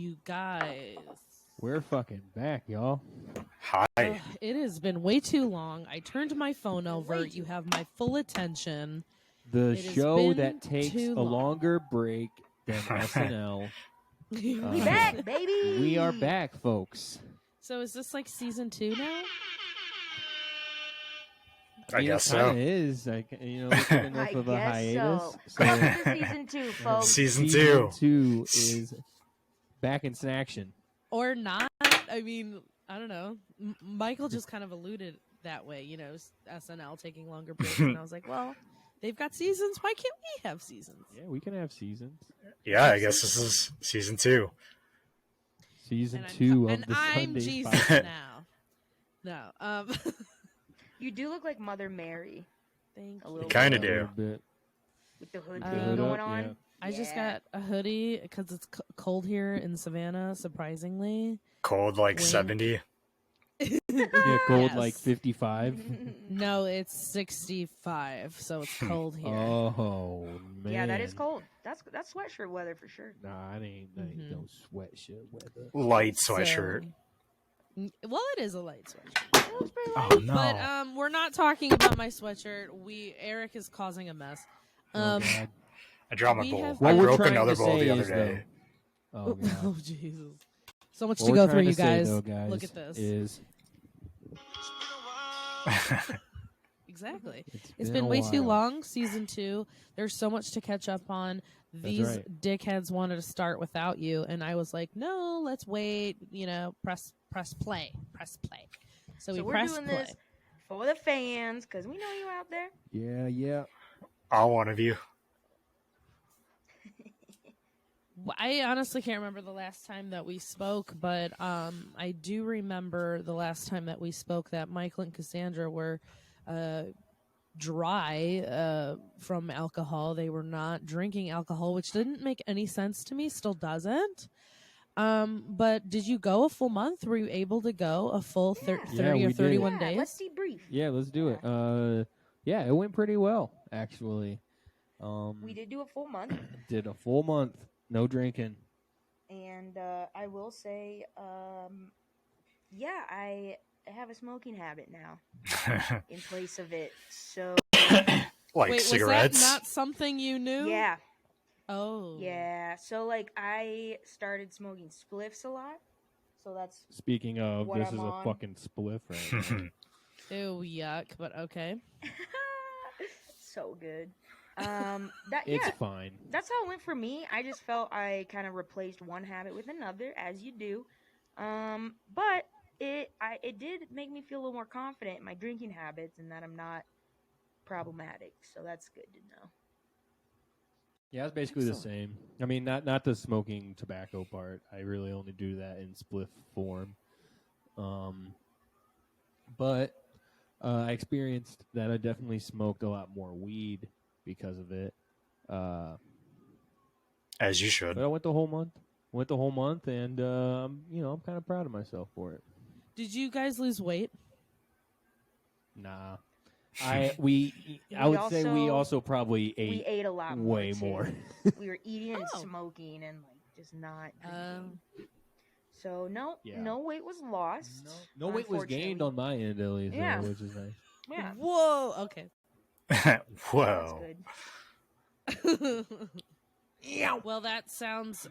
you guys. We're fucking back, y'all. Hi. It has been way too long. I turned my phone over. You have my full attention. The It has show been that takes too a long. longer break than SNL. We back, baby. We are back, folks. So is this like season 2 now? I guess it so. kinda is. We took enough I of a guess hiatus. so. Welcome to season 2, folks. Season Season 2. 2 is back in action. Or not? I mean, I don't know. Michael just kind of alluded that way, SNL taking longer breaks. And I was like, well, they've got seasons. Why can't we have seasons? Yeah, we can have seasons. Yeah, I guess this is season 2. Season And 2 of and the I'm Sunday Jesus Spotlight. now. No. You do look like Mother Mary. Thank A you. little Kinda bit. do. A little bit. With the hood The thing hood going up, on. yeah. I just Yeah. got a hoodie because it's cold here in Savannah, surprisingly. Cold like Wink. 70. Yeah, cold Yes. like 55. No, it's 65, so it's cold here. Oh, man. Yeah, that is cold. That's sweatshirt weather for sure. Nah, it ain't Mhm. no sweatshirt weather. Light sweatshirt. Well, it is a light sweatshirt. It looks pretty Oh light. no. But we're not talking about my sweatshirt. Eric is causing a mess. Oh, God. I dropped my we bowl. have- I What we're broke trying another to bowl say the other is, day. Oh, God. Oh, Jesus. So much What to we're go trying through, to you say, guys. though, guys. Look at this. Is Exactly. it's It's been been a way too while. long, season 2. There's so much to catch up on. These right. dickheads wanted to start without you, and I was like, no, let's wait. Press play. Press play. So we we're press doing play. this for the fans because we know you out there. Yeah. All one of you. I honestly can't remember the last time that we spoke, but I do remember the last time that we spoke that Michael and Cassandra were dry from alcohol. They were not drinking alcohol, which didn't make any sense to me, still doesn't. But did you go a full month? Were you able to go a full 30 Yeah, or we did. 31 Yeah, days? let's debrief. Yeah, let's do it. Yeah, it went pretty well, actually. We did do a full month, Did a full month, no drinking. and I will say, yeah, I have a smoking habit now in place of it. So Like Wait, cigarettes. was that not something you knew? yeah, Oh. yeah. So like I started smoking spliffs a lot. So that's Speaking of, What this I'm is on. a fucking spliff right now. Ew, yuck, but okay. so good. It's Yeah, fine. that's how it went for me. I just felt I kind of replaced one habit with another, as you do. But it did make me feel a little more confident in my drinking habits and that I'm not problematic. So that's good to know. Yeah, it's basically the Excellent. same. I mean, not the smoking tobacco part. I really only do that in spliff form. But I experienced that I definitely smoked a lot more weed because of it. As you should. But I went the whole month. And I'm kind of proud of myself for it. Did you guys lose weight? Nah, I would say we also probably ate. We ate a lot way too. more. We were eating and Oh. smoking and like just not drinking. Um, So Yeah. no weight was lost. No weight was gained unfortunately. on my end, at least, Yeah. which is nice. Yeah, Whoa. Okay. that's Whoa. good. Well, that sounds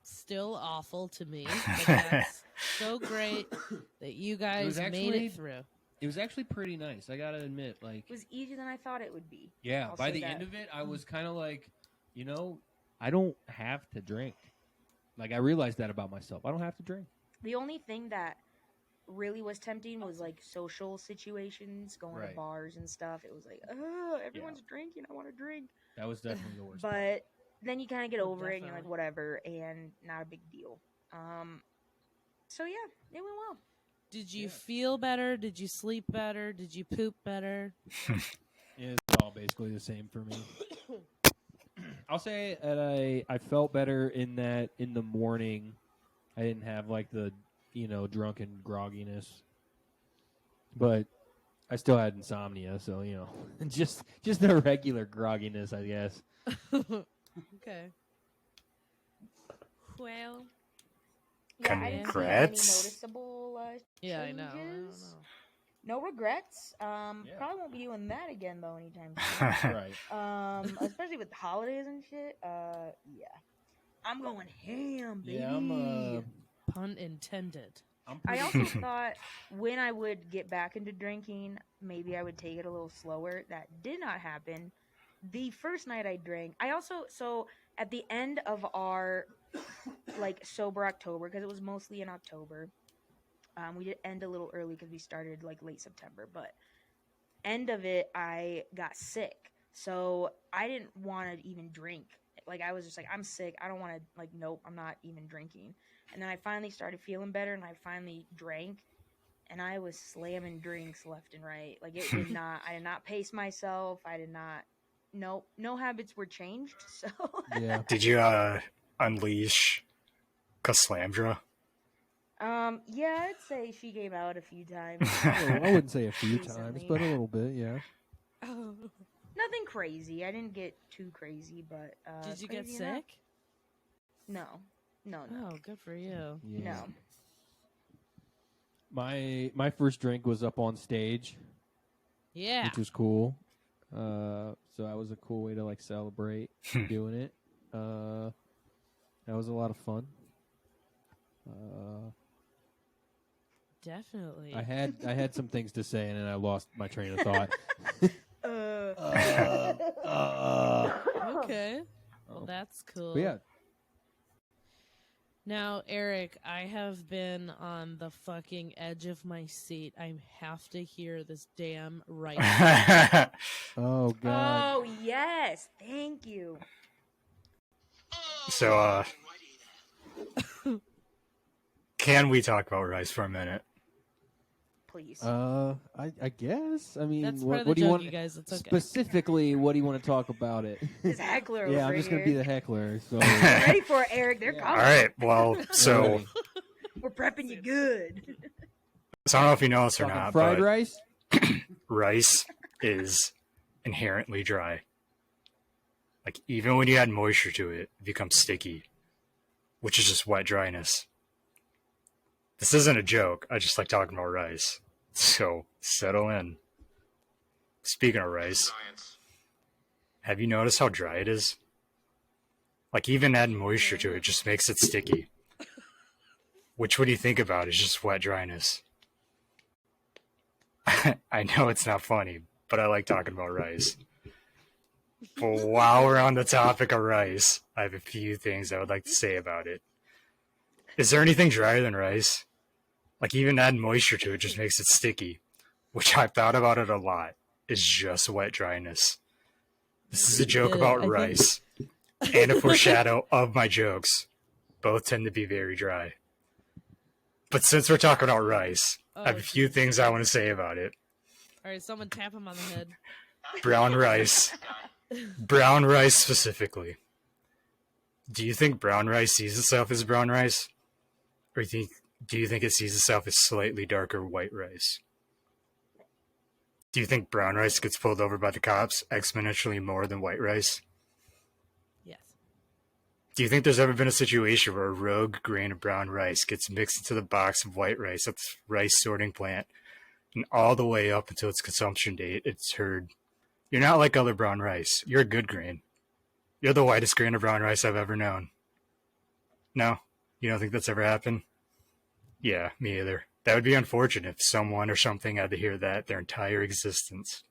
still awful to me. But that's so great that you guys made actually- it through. It was actually pretty nice. I gotta admit, like, It was easier than I thought it would be. yeah. I'll By say the that. end of it, I was kind of like, I don't have to drink. Like, I realized that about myself. I don't have to drink. The only thing that really was tempting was like social situations, going Right. to bars and stuff. It was like, oh, everyone's drinking. I want to drink. That was definitely the worst. part. But then you kind of get Oh, over it and you're like, definitely. whatever, and not a big deal. So yeah, it went well. Did you feel better? Did you sleep better? Did you poop better? It's all basically the same for me. I'll say that I felt better in that in the morning I didn't have like the drunken grogginess, but I still had insomnia, so just a regular grogginess, I guess. Okay. Well, Yeah, I didn't see any Congrats. noticeable Yeah, I know. changes. No regrets. Probably won't be doing that again though anytime Right. soon. Especially with the holidays and shit. Yeah, I'm going ham, baby. Yeah, Pun intended. I'm I pretty also thought when I would get back into drinking, maybe I would take it a little slower. That did not happen. The first night I drank, so at the end of our like sober October, because it was mostly in October. We did end a little early because we started like late September, but end of it, I got sick, so I didn't want to even drink. Like I was just like, I'm sick. I don't want to like. Nope, I'm not even drinking. And then I finally started feeling better, and I finally drank, and I was slamming drinks left and right. Like it did not. I did not pace myself. I did not. Nope, no habits were changed. So yeah. Did you unleash Cassandra? yeah, I'd say she came out a few times. I wouldn't say a few times, Recently. but a little bit, yeah. Oh. Nothing crazy. I didn't get too crazy, but Did you get crazy enough? sick? No. Oh, good for you. Yeah. No. My first drink was up on stage, Yeah. which was cool. So that was a cool way to like celebrate doing it. That was a lot of fun. Definitely. I had some things to say and then I lost my train of thought. Okay. Well, that's cool. But yeah, Now, Eric, I have been on the fucking edge of my seat. I have to hear this damn right. oh god. Oh yes, thank you. So, can we talk about rice for a minute? Please. I guess. I mean, That's part what, of the what do you joke, want you guys. It's okay. Specifically? What do you want to talk about it? This heckler yeah, over I'm just here. gonna be the heckler. So Get ready for it, Eric. They're Yeah. All coming. right. Well, so We're prepping you good. I don't know if you know this or Talking not, fried but rice. rice is inherently dry. Like even when you add moisture to it, it becomes sticky, which is just wet dryness. This isn't a joke. I just like talking about rice. So settle in. Speaking of rice, have you noticed how dry it is? Like even adding moisture to it just makes it sticky. Which, what do you think about is just wet dryness? I know it's not funny, but I like talking about rice. But while we're on the topic of rice, I have a few things I would like to say about it. Is there anything drier than rice? Like even adding moisture to it just makes it sticky, which I've thought about it a lot. Is just wet dryness. This is a joke I about think- rice, and a foreshadow of my jokes. Both tend to be very dry. But since we're talking about rice, I have a few things I want to say about it. All right, someone tap him on the head. Brown rice. Brown rice specifically. Do you think brown rice sees itself as brown rice? Or do you think it sees itself as slightly darker white rice? Do you think brown rice gets pulled over by the cops exponentially more than white rice? Yes. Do you think there's ever been a situation where a rogue grain of brown rice gets mixed into the box of white rice at the rice sorting plant, and all the way up until its consumption date, it's heard, "You're not like other brown rice. You're a good grain. You're the whitest grain of brown rice I've ever known." No? You don't think that's ever happened? Yeah, me either. That would be unfortunate if someone or something had to hear that their entire existence.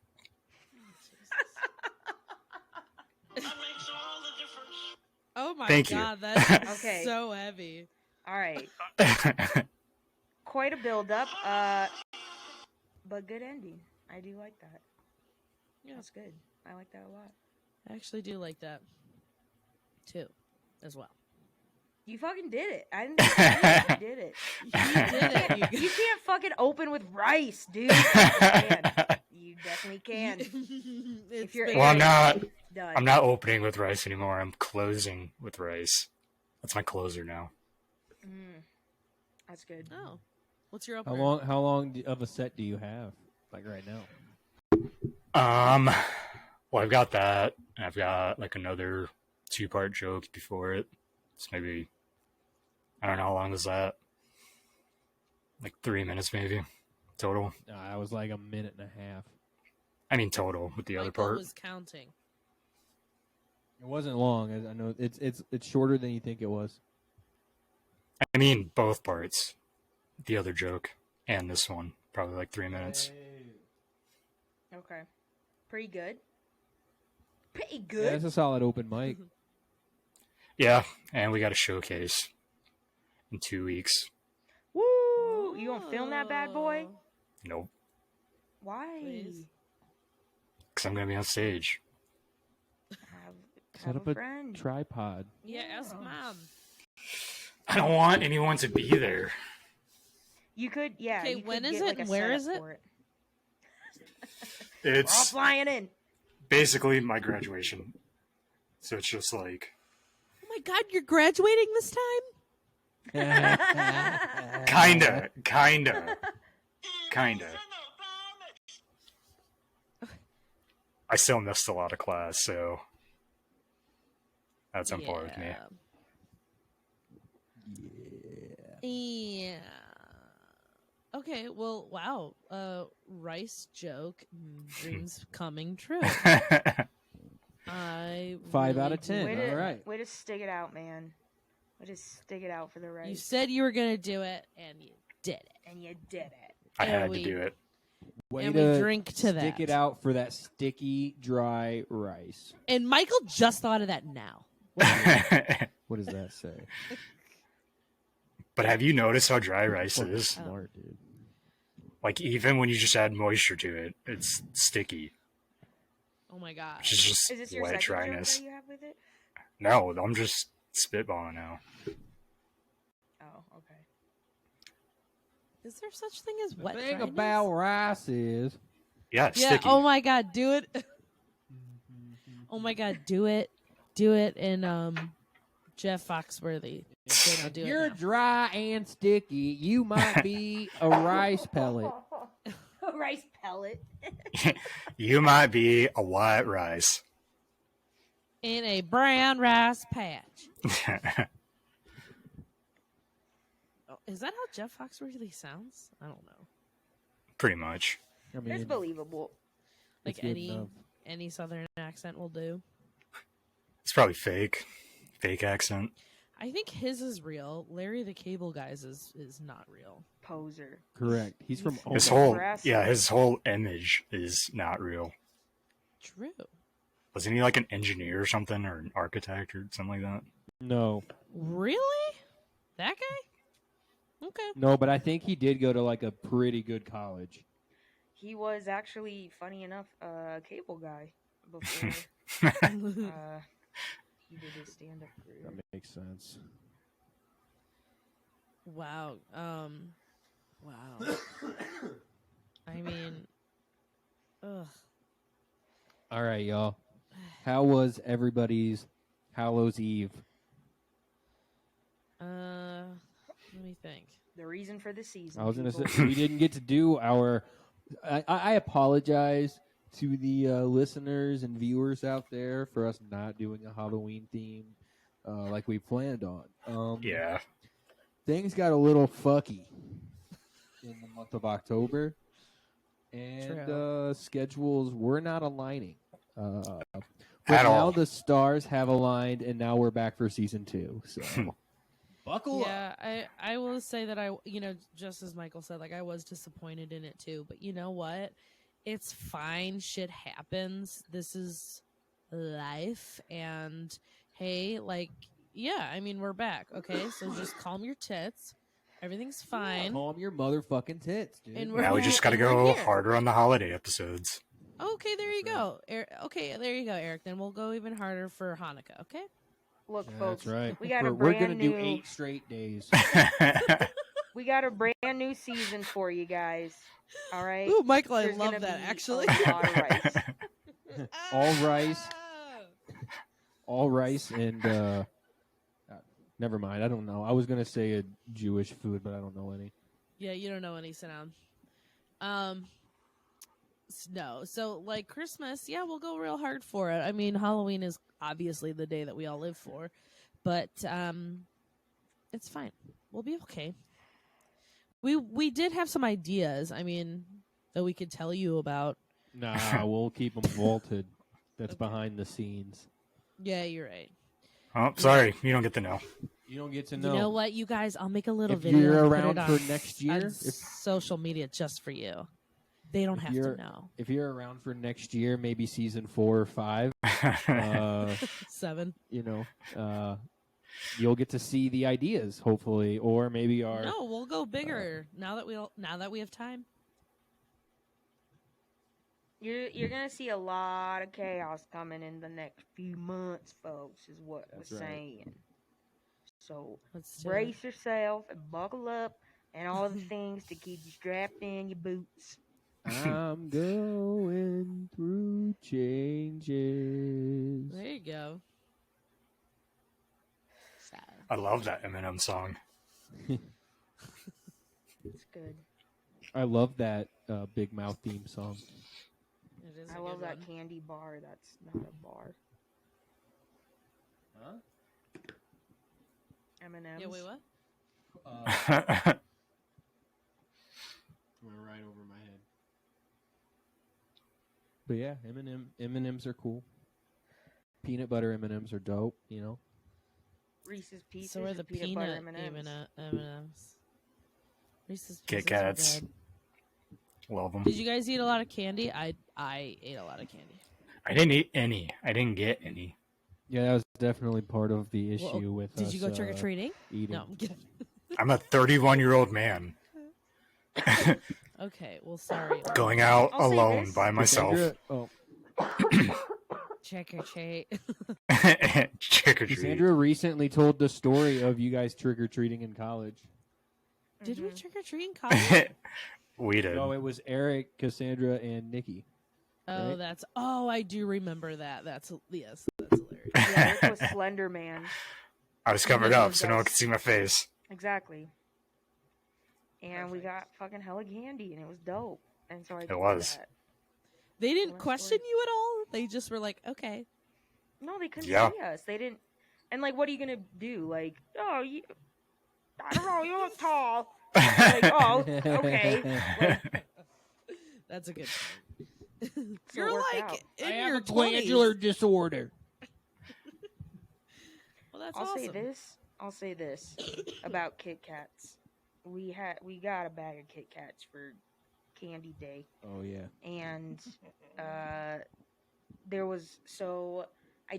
Oh my Thank you. god, that's Okay. so heavy. All right. Quite a build up. But good ending. I do like that. Yeah. That's good. I like that a lot. I actually do like that too, as well. You fucking did it. I didn't think you did it. You did it. You can't fucking open with rice, dude. You can. You definitely can. It's you're very- Well, I'm not. Done. I'm not opening with rice anymore. I'm closing with rice. That's my closer now. That's good. Oh, what's your How opener? long of a set do you have? Like right now? Well, I've got that. And I've got like another 2-part joke before it. It's maybe I don't know how long was that. Like 3 minutes maybe total. I was like a minute and a half. I mean total with the other Michael part. was counting. It wasn't long. I know it's shorter than you think it was. I mean both parts. The other joke and this one. Probably like 3 minutes. Okay. Pretty good. Pretty Yeah, good. it's a solid open mic. Yeah, and we got a showcase in 2 weeks. Woo! You gonna film that bad boy? Oh. Nope. Why? Please. Because I'm going to be on stage. Have Set up a a friend. tripod. Yeah, ask mom. I don't want anyone to be there. You could, yeah. Okay, you when could is get, it like, a and where is setup it? for We're all It's flying in. basically my graduation. So it's just like, Oh my god, you're graduating this time? kinda. I still missed a lot of class, so that's on par with me. Yeah. Okay, well, wow. Rice joke, dreams coming true. I 5 out really of 10. do- Way to, All right. way to stick it out, man. Way to stick it out for the right. You said you were gonna do it, and you did it. and you did it. I And had to we- do it. Way and to we drink to stick that. it out for that sticky, dry rice. And Michael just thought of that now. What does that say? But have you noticed how dry rice Fucking is? smart, dude. Like, even when you just add moisture to it, it's sticky. Oh my god. Which is just Is this your wet second joke dryness. that you have with it? No, I'm just spitballing now. Oh, okay. Is there such thing as The wet thing dryness? about rice is Yeah, it's Yeah, sticky. oh my god, do it. Oh my god, do it. Do it in Jeff Foxworthy. They don't do you're it now. dry and sticky. You might be a rice pellet. A rice pellet. You might be a white rice. In a brown rice patch. Oh, is that how Jeff Foxworthy sounds? I don't know. Pretty much. I mean, It's believable. Like it's good enough. any southern accent will do. It's probably fake. Fake accent. I think his is real. Larry the Cable Guy's is not real. Poser. Correct. He's from His Omaha. whole Nebraska. his whole image is not real. True. Wasn't he like an engineer or something, or an architect or something like that? No, Really? That guy? Okay. no, but I think he did go to like a pretty good college. He was actually, funny enough, a cable guy before he did his stand-up career. That makes sense. Wow. Wow. I mean, ugh. All right, y'all. How was everybody's Hallows Eve? Let me think. The reason for the season. I was gonna people. say we didn't get to do our. I apologize to the listeners and viewers out there for us not doing a Halloween theme like we planned on. Yeah. Things got a little fucky in the month of October, and True. schedules were not aligning. But At now all. the stars have aligned, and now we're back for season 2. So buckle up. Yeah, I will say that just as Michael said, like I was disappointed in it too. But you know what? It's fine. Shit happens. This is life. And hey, like, yeah, I mean, we're back. Okay, so just calm your tits. Everything's fine. Calm your motherfucking tits, dude. And we're- Now we just got to and we're go here. harder on the holiday episodes. Okay, there you That's go. Okay, there you go, Eric. Then we'll go even harder for Hanukkah. Okay. Look, Yeah, folks, that's right. we got a We're brand gonna new. do 8 straight days. We got a brand new season for you guys. All right. Ooh, Michael, I There's love gonna that. be Actually, a lot of rice. All rice. All rice and never mind. I don't know. I was gonna say a Jewish food, but I don't know any. Yeah, you don't know any sound. No. So like Christmas, yeah, we'll go real hard for it. I mean, Halloween is obviously the day that we all live for, but It's fine. We'll be okay. We did have some ideas. I mean, that we could tell you about. Nah, we'll keep them vaulted. That's Okay. behind the scenes. Yeah, you're right. Oh, sorry, you don't get to know. You don't get to You know. know what, you guys? I'll make a little If video. you're and put around it for on, next year, on if- social media just for you. They don't If have to you're- know. If you're around for next year, maybe season 4 or 5, 7. you know, you'll get to see the ideas, hopefully, or maybe our. No, we'll go bigger now that we have time. You're gonna see a lot of chaos coming in the next few months, folks. Is what That's we're right. saying. So Let's do it. brace yourself and buckle up, and all the things to keep you strapped in your boots. I'm going through changes. There you go. I love that Eminem song. It's good. I love that Big Mouth theme song. It is I a love good that one. candy bar. That's not a bar. Huh? M&M's. Yeah, wait, what? Went right over my head. But yeah, M&Ms are cool. Peanut butter M&Ms are dope. You know. Reese's Pieces. So are and the peanut butter peanut M&Ms. M&Ms. Reese's Kit Pieces are Kats. good. Love them. Did you guys eat a lot of candy? I ate a lot of candy. I didn't eat any. I didn't get any. Yeah, that was definitely part of the issue Well, with Did us. you go trick or treating? Eating. No, I'm kidding. I'm a 31-year-old man Okay, well, sorry. going out I'll say alone this. by myself. Cassandra, oh, Trick or treat. Trick or treat. Cassandra recently told the story of you guys trick or treating in college. Did we Mhm. trick or treat in college? We did. No, it was Eric, Cassandra, and Nikki. Oh, Right? that's. Oh, I do remember that. That's hilarious. Yeah, Rick was Slender Man. I was covered Nikki up was so no one us. could see my face. Exactly. And we Perfect. got fucking hella candy, and it was dope. And so I did was. that. They didn't Last question story. you at all. They just were like, okay. No, they couldn't Yeah. see us. They didn't. And like, what are you gonna do? Like, oh, you. I don't know. You look tall. Like, oh, okay. Like, That's a good point. So You're it worked like out. in your 20s. disorder. Well, that's I'll awesome. I'll say this about Kit Kats. We got a bag of Kit Kats for Candy Day, Oh yeah. and I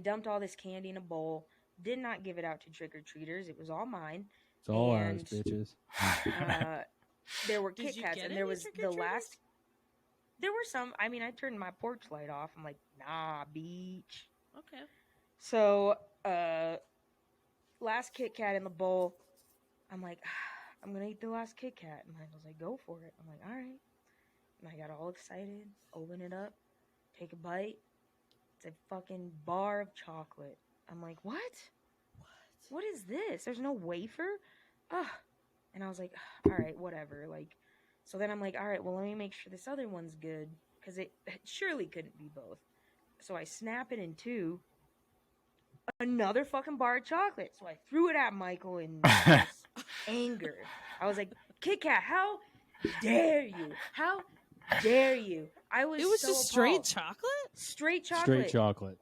dumped all this candy in a bowl. Did not give it out to trick or treaters. It was all mine. It's all And- ours, bitches. There were Did Kit you Kats, get and any there was the trick-or-treaters? last. There were some. I mean, I turned my porch light off. I'm like, nah, beach. Okay. So, last Kit Kat in the bowl. I'm like, I'm gonna eat the last Kit Kat. And Michael's like, go for it. I'm like, all right. And I got all excited. Open it up. Take a bite. It's a fucking bar of chocolate. I'm like, what? What is this? There's no wafer? Ugh. And I was like, all right, whatever. Like, so then I'm like, all right, well, let me make sure this other one's good. Because it surely couldn't be both. So I snap it in two. Another fucking bar of chocolate. So I threw it at Michael in just anger. I was like, Kit Kat, how dare you? How dare you? I was It was so just straight appalled. chocolate? Straight chocolate. Straight chocolate.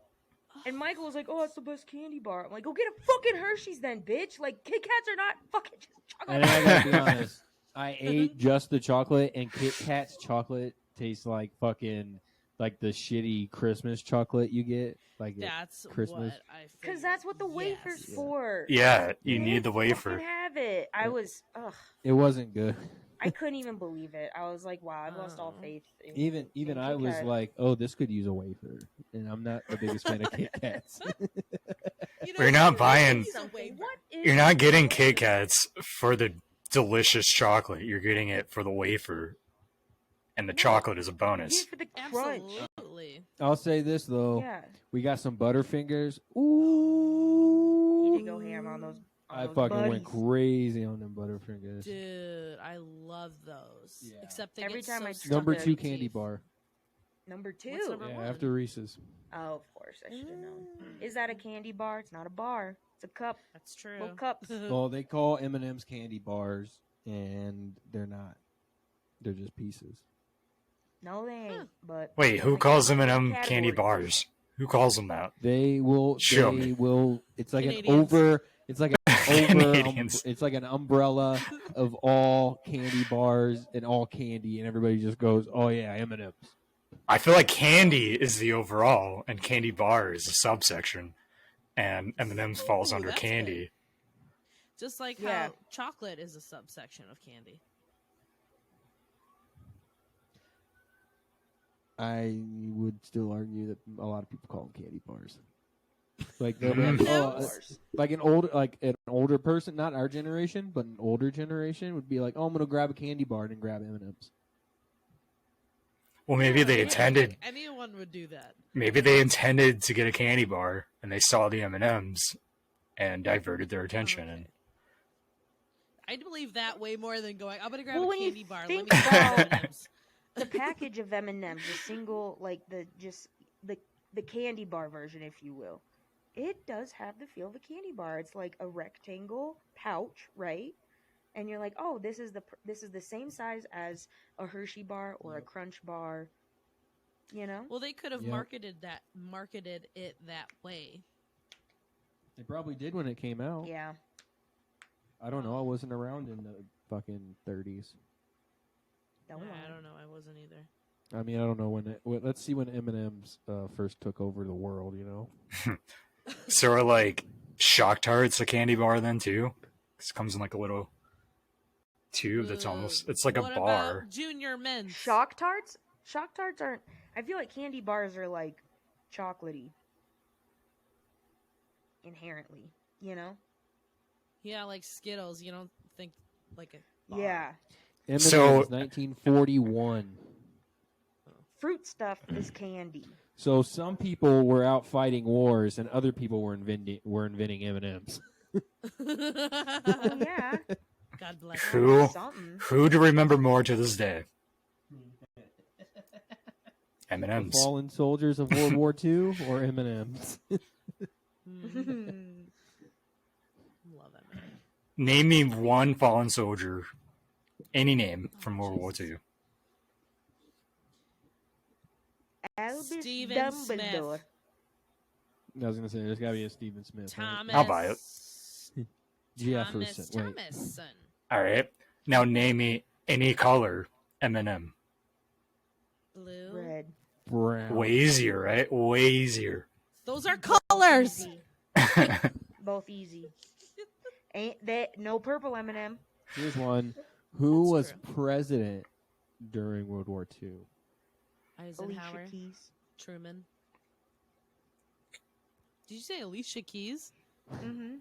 And Michael was like, "Oh, it's the best candy bar." I'm like, "Go get a fucking Hershey's then, bitch! Like Kit Kats are not fucking just chocolate." And I gotta be honest, I ate just the chocolate, and Kit Kat's chocolate tastes like fucking like the shitty Christmas chocolate you get. Like it- That's Christmas. what I figured. Because that's what the wafer's Yes. for. Yeah, you They need the didn't wafer. fucking have it. I Yeah. was, ugh. it wasn't good. I couldn't even believe it. I was like, "Wow, I've lost all Oh. faith." In, Even in I Kit was Kat. like, oh, this could use a wafer, and I'm not the biggest fan of Kit Kats. You We're not you buying- need a Something. wafer. What is You're not getting Kit wafer? Kats for the delicious chocolate. You're getting it for the wafer, and the No. chocolate is a You're bonus. here for the crunch. Absolutely. I'll say this though, Yeah, we got some Butterfingers. Ooh, you did go ham on those. On I those fucking went buddies. crazy on them Butterfingers. Dude, I love those. Yeah. Except they Every get time so I stuck Number in 2 your candy teeth. bar. Number two. What's number Yeah, one? after Reese's. Oh, of course, I should have known. Mm. Is that a candy bar? It's not a bar. It's a cup. That's true. Little cups. Well, they call M&M's candy bars, and they're not. They're just pieces. No, they ain't. But Wait, who I calls guess them it's M&M a candy category. bars? Who calls them that? They will. Show they me. will. It's like Canadians. an over. It's like an over. Canadians. It's like an umbrella of all candy bars and all candy, and everybody just goes, "Oh yeah, M&M's." I feel like candy is the overall, and candy bar is a subsection, and M&M's falls Ooh, under that's candy. Just like Yeah. how chocolate is a subsection of candy. I would still argue that a lot of people call them candy bars. Like they'll be Mm. like, oh, M&Ms? like an older person, not our generation, but an older generation would be like, "Oh, I'm gonna grab a candy bar and then grab M&Ms." Well, maybe they Yeah, intended. like, anyone would do that. Maybe they intended to get a candy bar, and they saw the M&Ms, and diverted their attention. Okay. And I'd believe that way more than going, I'm gonna grab Well, a when you candy bar. Let me think grab about- M&Ms. The package of M&M's, the single, like the candy bar version, if you will, it does have the feel of a candy bar. It's like a rectangle pouch, right? And you're like, oh, this is the same size as a Hershey bar or a Crunch bar, you know? Well, they could have Yep. marketed it that way. They probably did when it came out. Yeah. I don't know. I wasn't around in the fucking 30s. Don't Yeah, lie. I don't know. I wasn't either. I mean, I don't know when it. Let's see when M&M's first took over the world. You know. so are like Shock Tarts a candy bar then too? 'Cause it comes in like a little tube that's almost. It's like a What bar. about Junior Mints? Shock Tarts? Shock Tarts aren't. I feel like candy bars are like chocolatey inherently, you know? Yeah, like Skittles. You don't think like a bar. Yeah. M&M's So- 1941. Fruit stuff is candy. So some people were out fighting wars, and other people were inventing M&M's. Oh, yeah. God bless. Who? Something. Who to remember more to this day? The M&M's. fallen soldiers of World War II or M&M's? Mm, love it. Name me one fallen soldier, any name from World War II. Albus Stephen Dumbledore. I was gonna say there's gotta be a Stephen Smith. right? Thomas. I'll buy it. Jefferson. Wait. Thomason. All right. Now name me any color M&M. Blue. Red. Brown. Way easier, right? Way easier. Those are colors. Easy. Both easy. Ain't that no purple M&M? Here's one. Who That's was true. president during World War II? Eisenhower. Alicia Keys. Truman. Did you say Alicia Keys? Mm-hmm.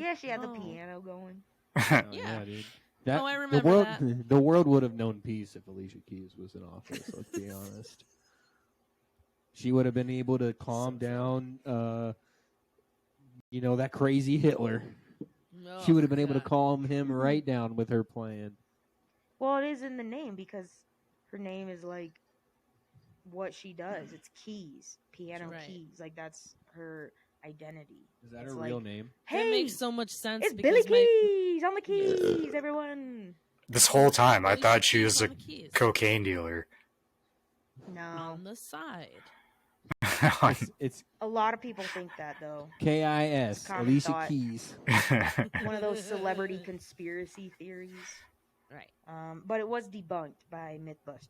Yeah, she had the Oh. piano going. Oh, Yeah. dude. Oh, I the remember world, that. The world would have known peace if Alicia Keys was in office. Let's be honest. She would have been able to calm So true. down, that crazy Hitler. She Oh, would have been able to God. calm him right down with her plan. Well, it is in the name because her name is like what she does. It's keys, piano Right. keys. Like that's her identity. Is that It's her like, real name? That Hey, makes so much sense it's because Billy my Keys on the keys, everyone. This whole time, I Alicia thought she Keys was a on the keys. cocaine dealer. No, on the side. It's a lot of people think that though. KIS. It's common Alicia thought. Keys. One of those celebrity conspiracy theories. Right. But it was debunked by MythBusters.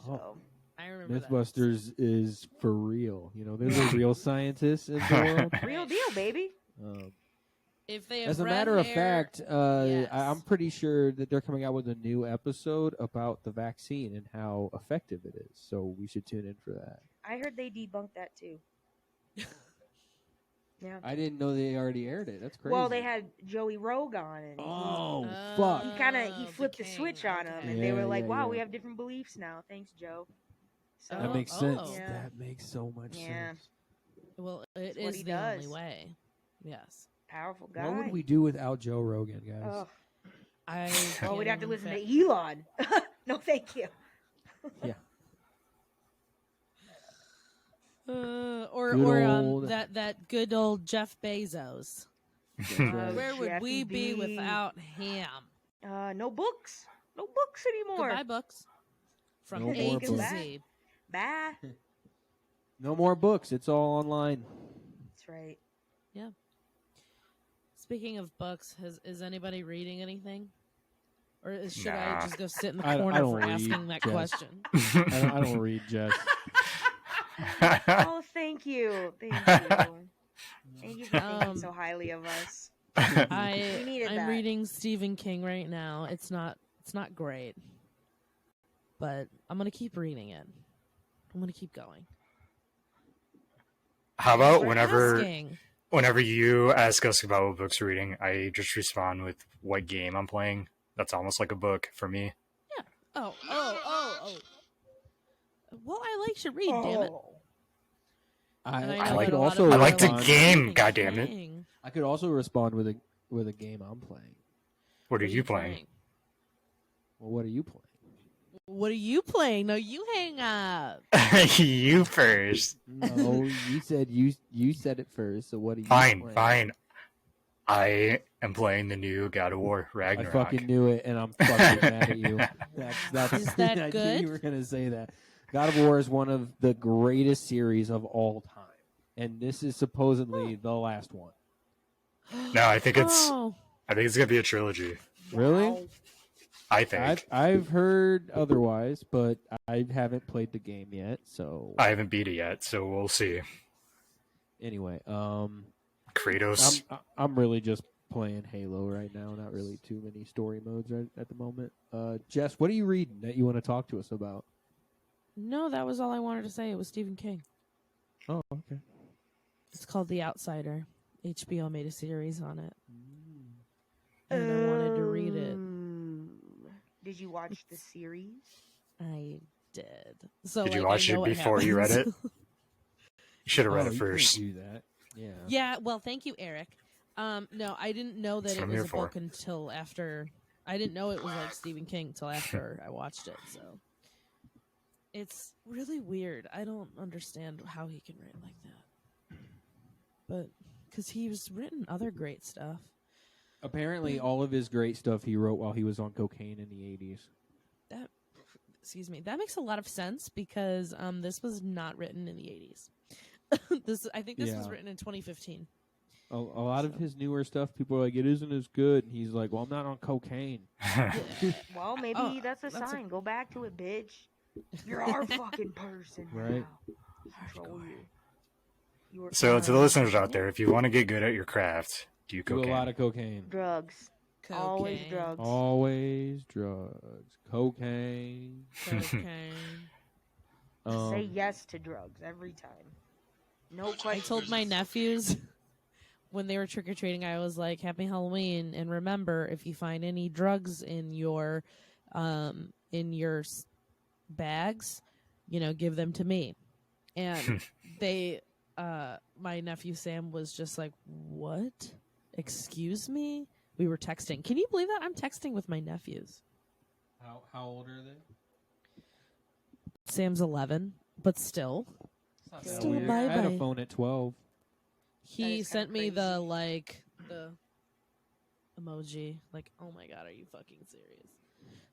So Oh. I remember that. Mythbusters is for real. There's a real scientist in the world. real deal, baby. Um, If they have As a red matter of hair- fact, yes. I'm pretty sure that they're coming out with a new episode about the vaccine and how effective it is. So we should tune in for that. I heard they debunked that too. Yeah. I didn't know they already aired it. That's crazy. Well, they had Joey Rogue on, and Oh, Oh. fuck. he kind of Oh, flipped the king, switch on him, okay. and they were Yeah, like, yeah, "Wow, yeah. we have different beliefs now." Thanks, Joe. So That makes Oh, sense. oh. Yeah. That makes so much Yeah. sense. Well, it That's what is he the only does. way. Yes. powerful guy. What would we do without Joe Rogan, guys? Ugh. I. Well, we'd can't have to even listen fa- to Elon. No, thank you. Or Good or old- that good old Jeff Bezos. Right. Where would we Jeffy be B. without him? No books. No books anymore. Goodbye, books. From No A more to books. Z. Bye. No more books. It's all online. That's right. Speaking of books, is anybody reading anything? Or should Nah. I just go sit in the I corner don't for read, asking that Jess. question? I don't read, Jess. Oh, thank you. Thank you. Thank you for thinking so highly of us. We needed I'm that. reading Stephen King right now. It's not great, but I'm gonna keep reading it. I'm gonna keep going. How about For whenever asking. you ask us about what books we're reading, I just respond with what game I'm playing. That's almost like a book for me. Oh. Well, I like to read. Damn it. And I know like- that a lot also of I people like the love game, Stephen goddammit. King. I could also respond with a game I'm playing. What are you playing? Well, what are you playing? What are you playing? No, you hang up. You first. No, you said you said it first. So what are you Fine, playing? fine. I am playing the new God of War I Ragnarok. fucking knew it, and I'm fucking mad at you. That's Is that I good? knew you were gonna say that. God of War is one of the greatest series of all time, and this is supposedly the last one. No, I think it's Oh, gonna be a trilogy. Really? Wow. I think. I've heard otherwise, but I haven't played the game yet. So I haven't beat it yet, so we'll see. anyway, Kratos. I'm really just playing Halo right now. Not really too many story modes right at the moment. Jess, what are you reading that you want to talk to us about? no, that was all I wanted to say. It was Stephen King. Oh, okay. It's called The Outsider. HBO made a series on it. And I wanted to read it. Did you watch the series? I did. So Did you like, watch I know it what before you read happens. it? You should have read Oh, it you can't first. do that. Yeah. Yeah, well, thank you, Eric. No, I didn't know that That's it what I'm was here a for. book until after. I didn't know it was like Stephen King until after I watched it. So it's really weird. I don't understand how he can write like that. But because he's written other great stuff. Apparently, all of his great stuff he wrote while he was on cocaine in the 80s. Excuse me. That makes a lot of sense because this was not written in the 80s. I think this was Yeah. written in 2015. A lot of his newer stuff, people are like, it isn't as good. And he's like, well, I'm not on cocaine. Well, maybe Oh, that's a that's a- sign. Go back to it, bitch. You're our fucking person Right. now. Control you. You are So to the our- listeners out there, if you want to get good at your craft, do Do cocaine. a lot of cocaine. Drugs. Always Cocaine. drugs. Always drugs. Cocaine. Cocaine. Just say yes to drugs every time. No I questions. told my nephews when they were trick or treating, I was like, "Happy Halloween!" And remember, if you find any drugs in your bags, give them to me. And they, my nephew Sam was just like, "What? Excuse me?" We were texting. Can you believe that? I'm texting with my nephews. How old are they? Sam's 11, but still, That's Still weird. bye I had a bye. phone at 12. he is sent kinda me the crazy. the emoji. Like, oh my god, are you fucking serious?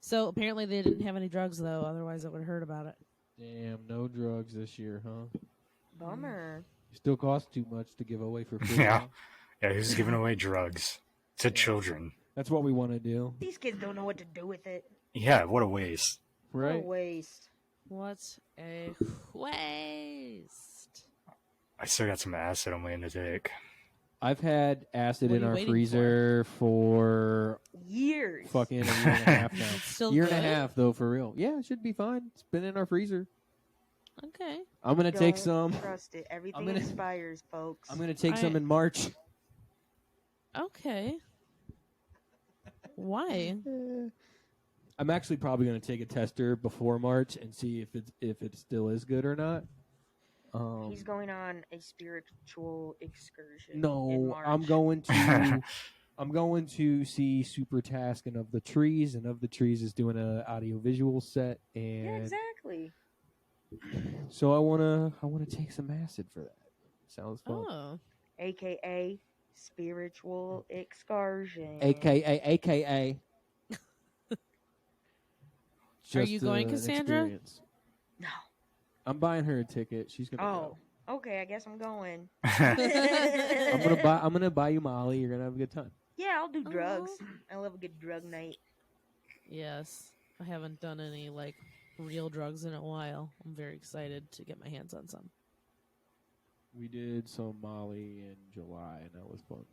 So apparently they didn't have any drugs though. Otherwise, I would have heard about it. Damn, no drugs this year, huh? Bummer. Still costs too much to give away for free. Yeah. huh? Yeah, who's giving away drugs to children? That's what we want to do, These kids don't know what to do with it. Yeah, what a waste. What a right? waste. What a waste! I still got some acid I'm waiting to take. I've had acid What in are you our waiting for? freezer for Years. fucking a year and a half now. It's still Year good? and a half though, for real. Yeah, it should be fine. It's been in our freezer. Okay. I'm gonna take Don't some. Trust it. Everything gonna- expires, folks. I'm gonna take some in March. Okay. Why? I'm actually probably gonna take a tester before March and see if it still is good or not. He's going on a spiritual excursion. in No, March. I'm going to see Super Task and Of the Trees is doing a audio visual set, and Yeah, exactly. So I wanna take some acid for that. Sounds fun. Oh, AKA spiritual excursion. AKA. Are you going, an Cassandra? experience. No. I'm buying her a ticket. She's gonna Oh, go. okay. I guess I'm going. I'm gonna buy you Molly. You're gonna have a good time. Yeah, I'll do drugs. Oh. I love a good drug night. yes. I haven't done any like real drugs in a while. I'm very excited to get my hands on some. We did some Molly in July, and that was fun.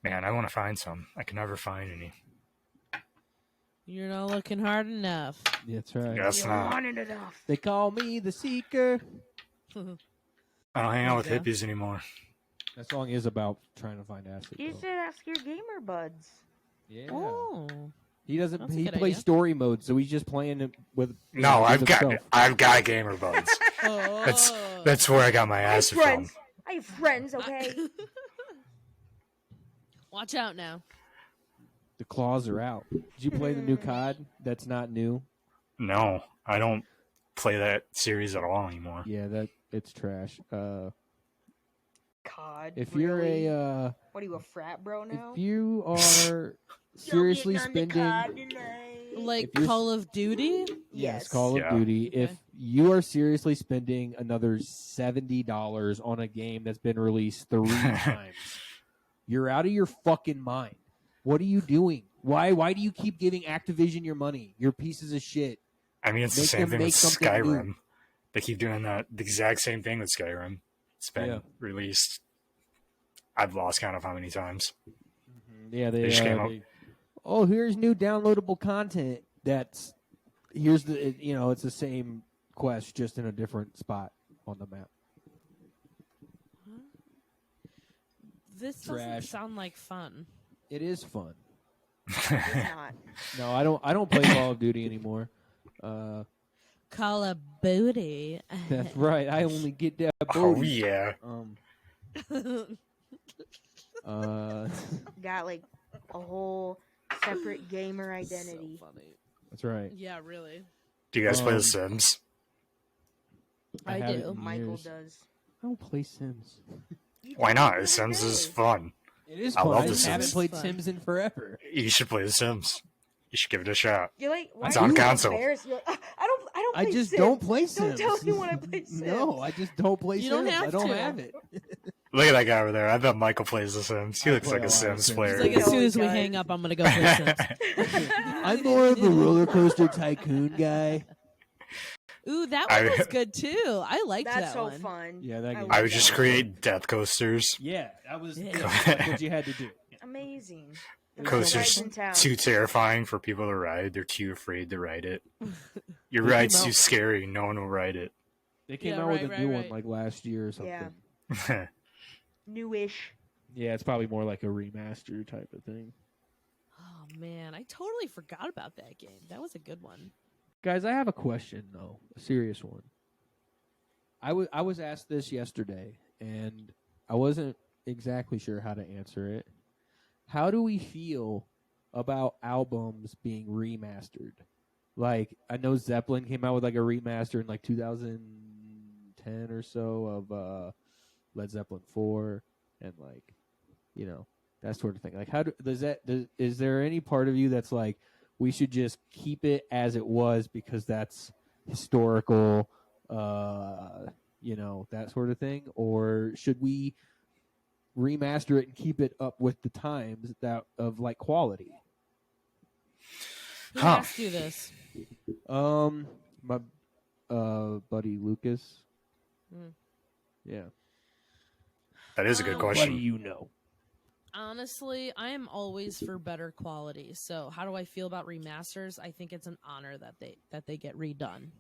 Man, I want to find some. I can never find any. You're not looking hard enough. That's right. Yes. You not. want it enough. They call me the Seeker. I don't hang out with Yeah. hippies anymore. That song is about trying to find acid. You though. should ask your gamer buds. Yeah. Oh, He doesn't. That's a He good plays idea. story mode, so he's just playing it with. No, with himself. I've got gamer buds. oh. That's where I got my I have acid from. friends. I have friends, okay? Watch out now. The claws are out. Did you play the new COD? That's not new. No, I don't play that series at all anymore. Yeah, that it's trash. COD. If really? you're a What are you, a frat bro now? if you are seriously Don't get none to spending COD tonight. Like If you're- Call of Duty? yes, Call of Yeah. Duty. If Okay. you are seriously spending another $70 on a game that's been released 3 times, you're out of your fucking mind. What are you doing? Why do you keep giving Activision your money? You're pieces of shit. I mean, it's the Make same them thing with make something new. Skyrim. They keep doing the exact same thing with Skyrim. It's been Yeah. released. I've lost count of how many times. Yeah, They just came up- oh, here's new downloadable content. It's the same quest just in a different spot on the map. This Trash. doesn't sound like fun. It is fun. It's not. No, I don't play Call of Duty anymore. Call of Booty. That's right. I only get that Oh booty. yeah, Got like a whole separate gamer identity. So funny. that's right. Yeah, really. do you guys play Um, The Sims? I haven't do. in Michael years. does. I don't play Sims. You Why did not? the other Sims is day. fun. It is I fun. love I The just haven't Sims. played Fun. Sims in forever. You should play The Sims. You should give it a shot. You're like, why It's are on you so console. embarrassed? You're like, I don't I play just Sims. don't play Sims. Don't tell me when I play Sims. No, I just don't play You Sims. don't have I don't to. have it. Look at that guy over there. I bet Michael plays The Sims. He I looks play like a a lot of Sims Sims. player. It's like Yeah. as soon as we Guys. hang up, I'm gonna go play Sims. I'm more of a roller coaster tycoon guy. Ooh, that I- one was good too. I liked That's that so one. fun. Yeah, that game. I love would just that. create death coasters. Yeah, that was Yeah. that's what you had to do. Amazing. The Coasters best rides in town. too terrifying for people to ride. They're too afraid to ride it. Your They ride's came too out- scary. No one will ride it. They came Yeah, out with right, a right, new right. one like last year or something. Yeah. Newish. Yeah, it's probably more like a remaster type of thing. Oh man, I totally forgot about that game. That was a good one. Guys, I have a question though, a serious one. I was asked this yesterday, and I wasn't exactly sure how to answer it. How do we feel about albums being remastered? Like, I know Zeppelin came out with like a remaster in like 2010 or so of Led Zeppelin 4, and like, that sort of thing. Like, is there any part of you that's like, we should just keep it as it was because that's historical, that sort of thing? Or should we remaster it and keep it up with the times of like quality? Who Huh. asked you this? My buddy Lucas. Hmm. Yeah. That is a good Um, What do question. you know? Honestly, I am always for better quality. So, how do I feel about remasters? I think it's an honor that they get redone.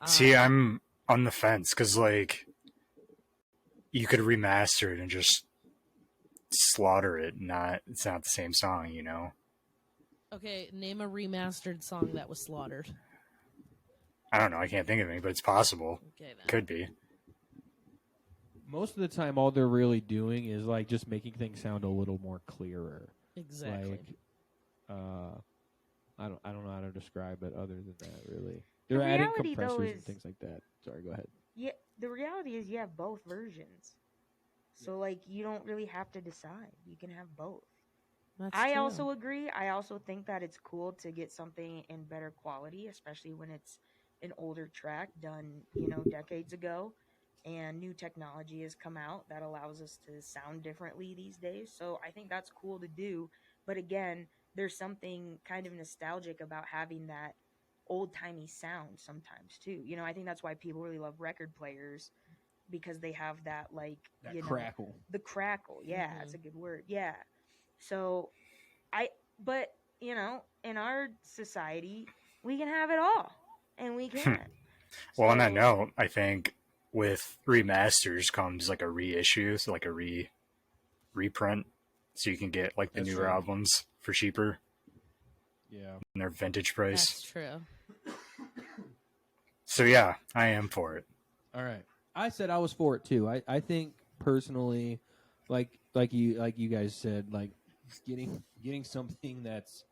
See, I'm on the fence because, like, you could remaster it and just slaughter it. It's not the same song, you know? Okay, name a remastered song that was slaughtered. I don't know. I can't think of any, but it's possible. Okay, then. Could be. Most of the time, all they're really doing is like just making things sound a little more clearer. Exactly. Like, I don't know how to describe it other than that, really. They're adding reality, though, compressors and is things like that. Sorry, go ahead. yeah. The reality is you have both versions, so like you don't really have to decide. You can have both. That's I true. also agree. I also think that it's cool to get something in better quality, especially when it's an older track done, decades ago, and new technology has come out that allows us to sound differently these days. So I think that's cool to do. But again, there's something kind of nostalgic about having that old-timey sound sometimes too. I think that's why people really love record players because they have that like, That crackle. the crackle. Yeah, Mhm. that's a good word. Yeah. So I, but in our society, we can have it all, and we can't. Well, on that So, note, I think with remasters comes like a reissue, so like a reprint, so you can get like the That's newer true. albums for cheaper Yeah. in their vintage price. That's true. So yeah, I am for it. All right. I said I was for it too. I think personally, like you guys said, like getting something that's,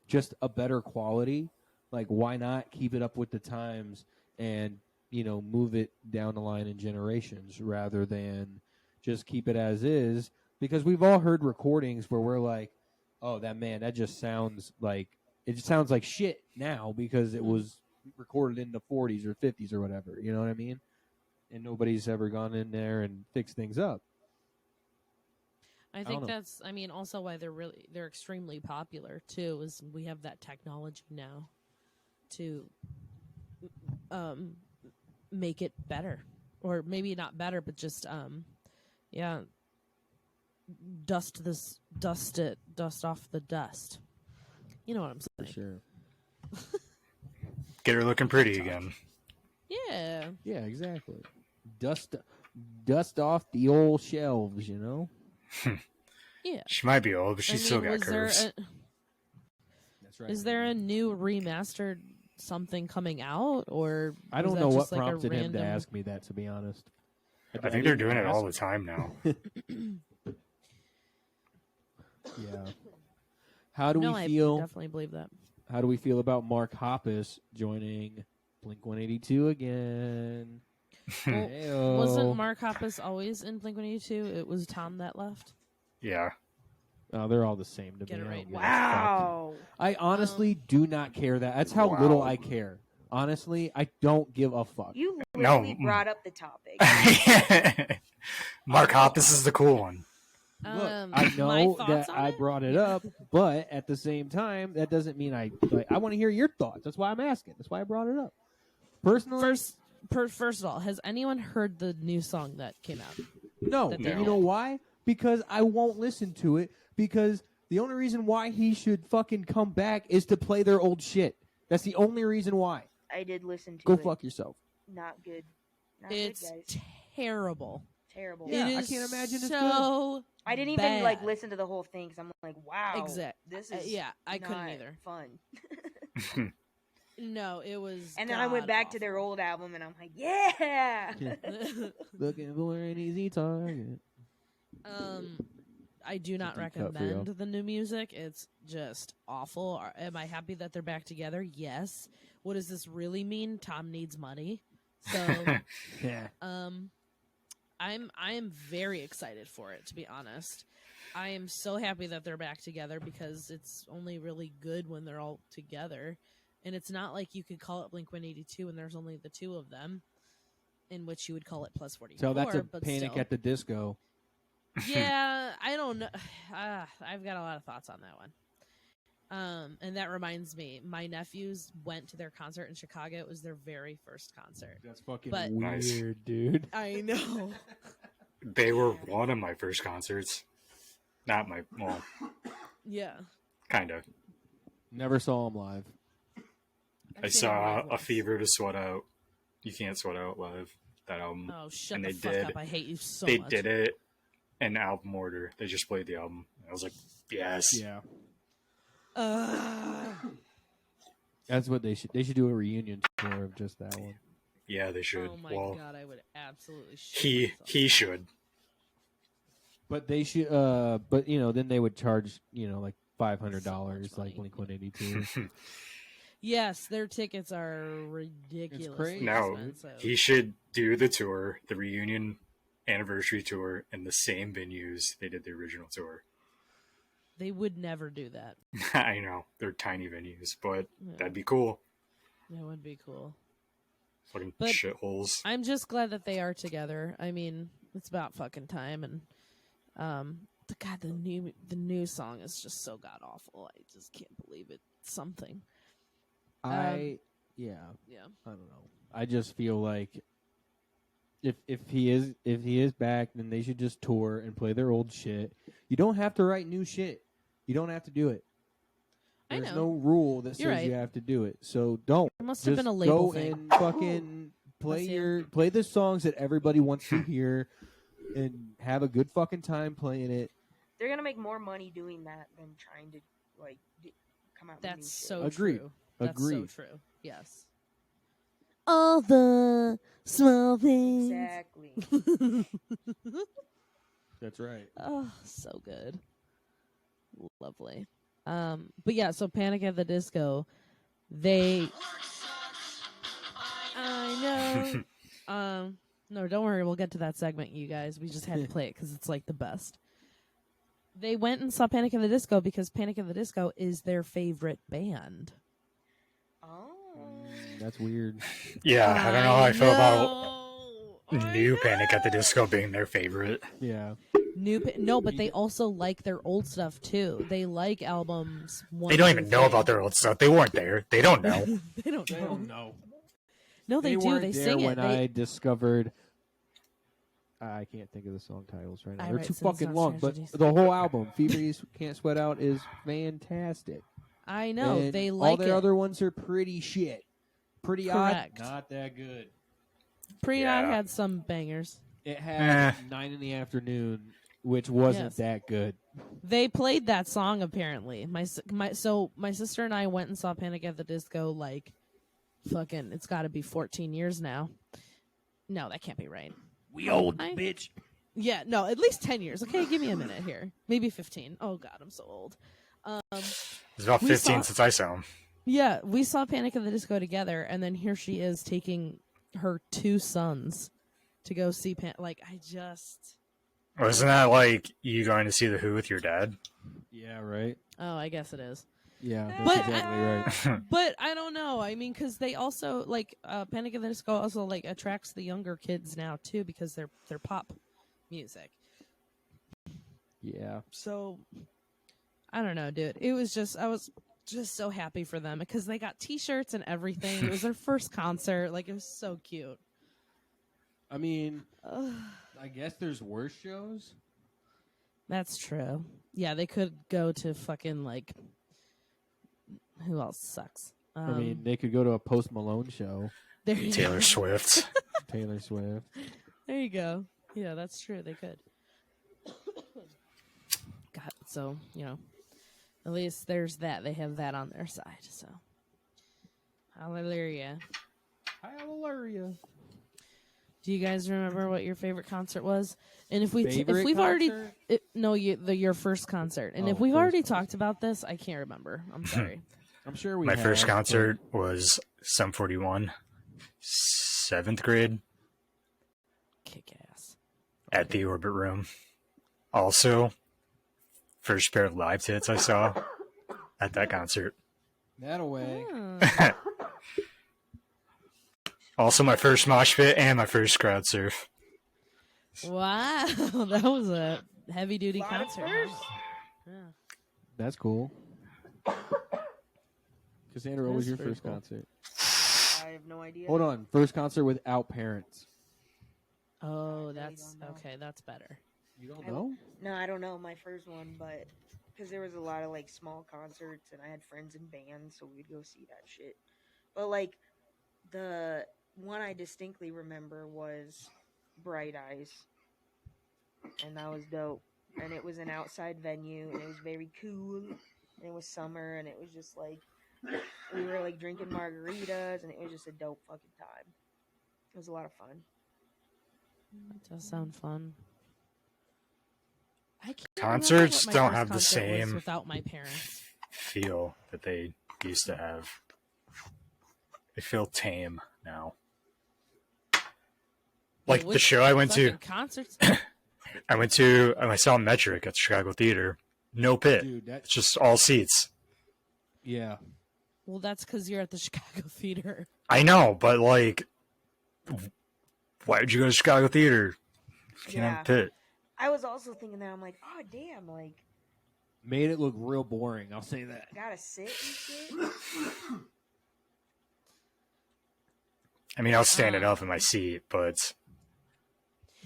just a better quality. Like, why not keep it up with the times and move it down the line in generations rather than just keep it as is? Because we've all heard recordings where we're like, oh, that just sounds like shit now because it was recorded in the 40s or 50s or whatever. You know what I mean? And nobody's ever gone in there and fixed things up. I don't think know. that's, also why they're extremely popular too. Is we have that technology now to make it better, or maybe not better, but just yeah, dust off the dust. You know what I'm For saying? sure. Get her looking pretty again. Yeah. Yeah, exactly. Dust off the old shelves, Yeah. She might be old, but she's still got was curves. That's right. Is there a new remastered something coming out, or I was don't that know what just like a prompted him to random- ask me that, to be honest. I think they're didn't doing it all the ask. time now. Yeah. How do No, we I feel? definitely believe that. How do we feel about Mark Hoppus joining Blink-182 again? Well, Heyo. wasn't Mark Hoppus always in Blink-182? It was Tom that left. Yeah. Oh, they're all the same to Get me. it I right. don't give a fuck. wow. I honestly do not care that. That's how Wow. little I care. Honestly, I don't give a fuck. You No. literally brought up the topic. Mark Hoppus is the cool one. Look, I my know thoughts that on I it? brought it up, but at the same time, that doesn't mean I want to hear your thoughts. That's why I'm asking. That's why I brought it up. Personally, First of all, has anyone heard the new song that came out? no. that And they you did? know why? Because I won't listen to it. Because the only reason why he should fucking come back is to play their old shit. That's the only reason why. I did listen to Go it. fuck yourself. Not good. Not It's good, guys. terrible. Terrible. Yeah, It I is can't imagine it's so I didn't even like bad. listen to the whole thing because I'm like, wow, Exact- this is yeah, I couldn't not either. Fun. No, it was. And then I went back to their old album and I'm like, yeah. Looking for an easy target. I do not deep cut for you. recommend the new music. It's just awful. Am I happy that they're back together? Yes. What does this really mean? Tom needs money. So, Yeah. I am very excited for it, to be honest. I am so happy that they're back together because it's only really good when they're all together. And it's not like you could call it Blink-182 and there's only the two of them, in which you would call it Plus 44. So that's a but Panic still. at the Disco. Yeah, I don't know. I've got a lot of thoughts on that one. And that reminds me, my nephews went to their concert in Chicago. It was their very first concert. That's fucking But- Nice. weird, dude. I know. They were one of my first concerts. Not my, well, Yeah. kind of. Never saw him live. I saw A Fever to Sweat Out. You Can't Sweat Out live. That album. Oh, shut And the they fuck did. up. I hate you so They much. did it in album order. They just played the album. I was like, yes. Yeah. Ugh. That's what they should. They should do a reunion tour of just that one. Yeah, they should. Oh my Well, god, I would absolutely shit he myself. should. But they should. But then they would charge like $500, So much like money. Blink-182. Yes, their tickets are ridiculous. crazy. No, expensive. he should do the tour, the reunion anniversary tour, in the same venues they did the original tour. They would never do that. I know they're tiny venues, but Yeah. that'd be cool. It would be cool. Fucking But- shitholes. I'm just glad that they are together. I mean, it's about fucking time, and the new song is just so god awful. I just can't believe it. It's something. Yeah, Yeah. I don't know. I just feel like if he is back, then they should just tour and play their old shit. You don't have to write new shit. You don't have to do it. I There's know. no rule that You're says you right. have to do it. So don't. It must have Just been a label go thing. and fucking Bless you. play the songs that everybody wants to hear, and have a good fucking time playing it. They're gonna make more money doing that than trying to like come out. That's with so Agreed. true. That's Agreed. so true. Yes. All the small new things. shit. Exactly. That's right. Oh, so good. Lovely. But yeah, so Panic at the Disco, I know. No, don't worry, we'll get to that segment, you guys. We just had to play it because it's like the best. They went and saw Panic at the Disco because Panic at the Disco is their favorite band. Oh. That's weird. Yeah, I don't know how I feel about I new know. Panic at the Disco being their favorite. Yeah. No, but they also like their old stuff too. They like albums. They don't even know about their old stuff. They weren't there. They don't know. They don't know. know. No, they do. weren't They there sing it. when I discovered. I can't think of the song titles right now. I They're write too sins, fucking not long, but tragedies. the whole album, Fever You Can't Sweat Out, is fantastic. I know And they all like their it. other ones are pretty shit. Pretty Correct. odd, not that good. Pretty Yeah. Odd had some bangers. It had Eh. 9 in the afternoon, which wasn't Yes. that good. They played that song apparently. My sister and I went and saw Panic at the Disco like fucking. It's got to be 14 years now. No, that can't be right. We old I- bitch. Yeah, no, at least 10 years. Okay, give me a minute here. Maybe 15. Oh God, I'm so old. It's about We 15 saw- since I saw them. Yeah, we saw Panic at the Disco together, and then here she is taking her 2 sons to go see Like, I just. Wasn't that like you going to see The Who with your dad? Yeah, right. Oh, I guess it is. Yeah, that's But exactly right. But I don't know. I mean, because they also like Panic at the Disco also like attracts the younger kids now too because they're pop music. Yeah. So I don't know, dude. I was just so happy for them because they got T-shirts and everything. It was their first concert. Like it was so cute. I mean, Ugh, I guess there's worse shows. that's true. Yeah, they could go to fucking like. Who else sucks? I mean, they could go to a Post Malone show. there you Taylor go. Swift. Taylor Swift. There you go. Yeah, that's true. They could. God, so at least there's that. They have that on their side. So, hallelujah. Hallelujah. Do you guys remember what your favorite concert was? And if Favorite we've concert? already your first concert, and if Oh, we've first already concert. talked about this, I can't remember. I'm sorry. I'm sure we My have, first but- concert was Sum 41, 7th grade, Kick ass. at the Orbit Room. Also, first pair of live tits I saw at that concert. That away. Oh. Also, my first mosh pit and my first crowd surf. Wow, that was a heavy duty Lot of concert. firsts. Yeah. That's cool. Cassandra, what was That's your pretty first cool. concert? I have no idea. Hold on. First concert without parents. Oh, really that's don't know. okay. That's better. You don't I- know? No, I don't know my first one, but because there was a lot of like small concerts and I had friends in bands, so we'd go see that shit. But like the one I distinctly remember was Bright Eyes, and that was dope. And it was an outside venue, and it was very cool. And it was summer, and it was just like we were like drinking margaritas, and it was just a dope fucking time. It was a lot of fun. That does sound fun. I can't Concerts remember what my don't first have the concert was same- without my parents. Feel that they used to have. They feel tame now. Like the With show I went to, fucking concerts. I saw Metric at the Chicago Theater. No pit. Dude, It's that's just all seats. yeah. Well, that's because you're at the Chicago Theater. I know, but like, why would you go to Chicago Theater? If you can't have a pit. I was also thinking that I'm like, oh damn, like Made it look real boring. I'll say that. I gotta sit and shit. I mean, I was standing up in my seat, but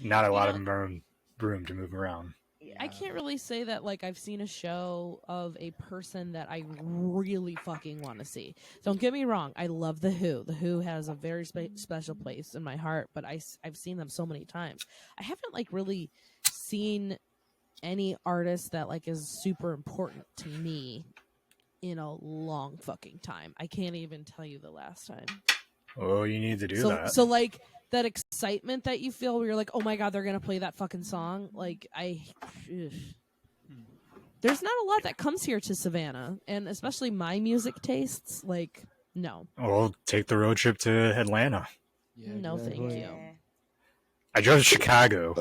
not a lot of room to move around. I can't really say that like I've seen a show of a person that I really fucking want to see. Don't get me wrong, I love The Who. The Who has a very special place in my heart, but I've seen them so many times. I haven't like really seen any artist that like is super important to me in a long fucking time. I can't even tell you the last time. Oh, you need to do that. So like that excitement that you feel where you're like, oh my god, they're gonna play that fucking song. Like there's not a lot that comes here to Savannah, and especially my music tastes. Like, no, Well, take the road trip to Atlanta. Yeah, No, thank exactly. you. I drove to Chicago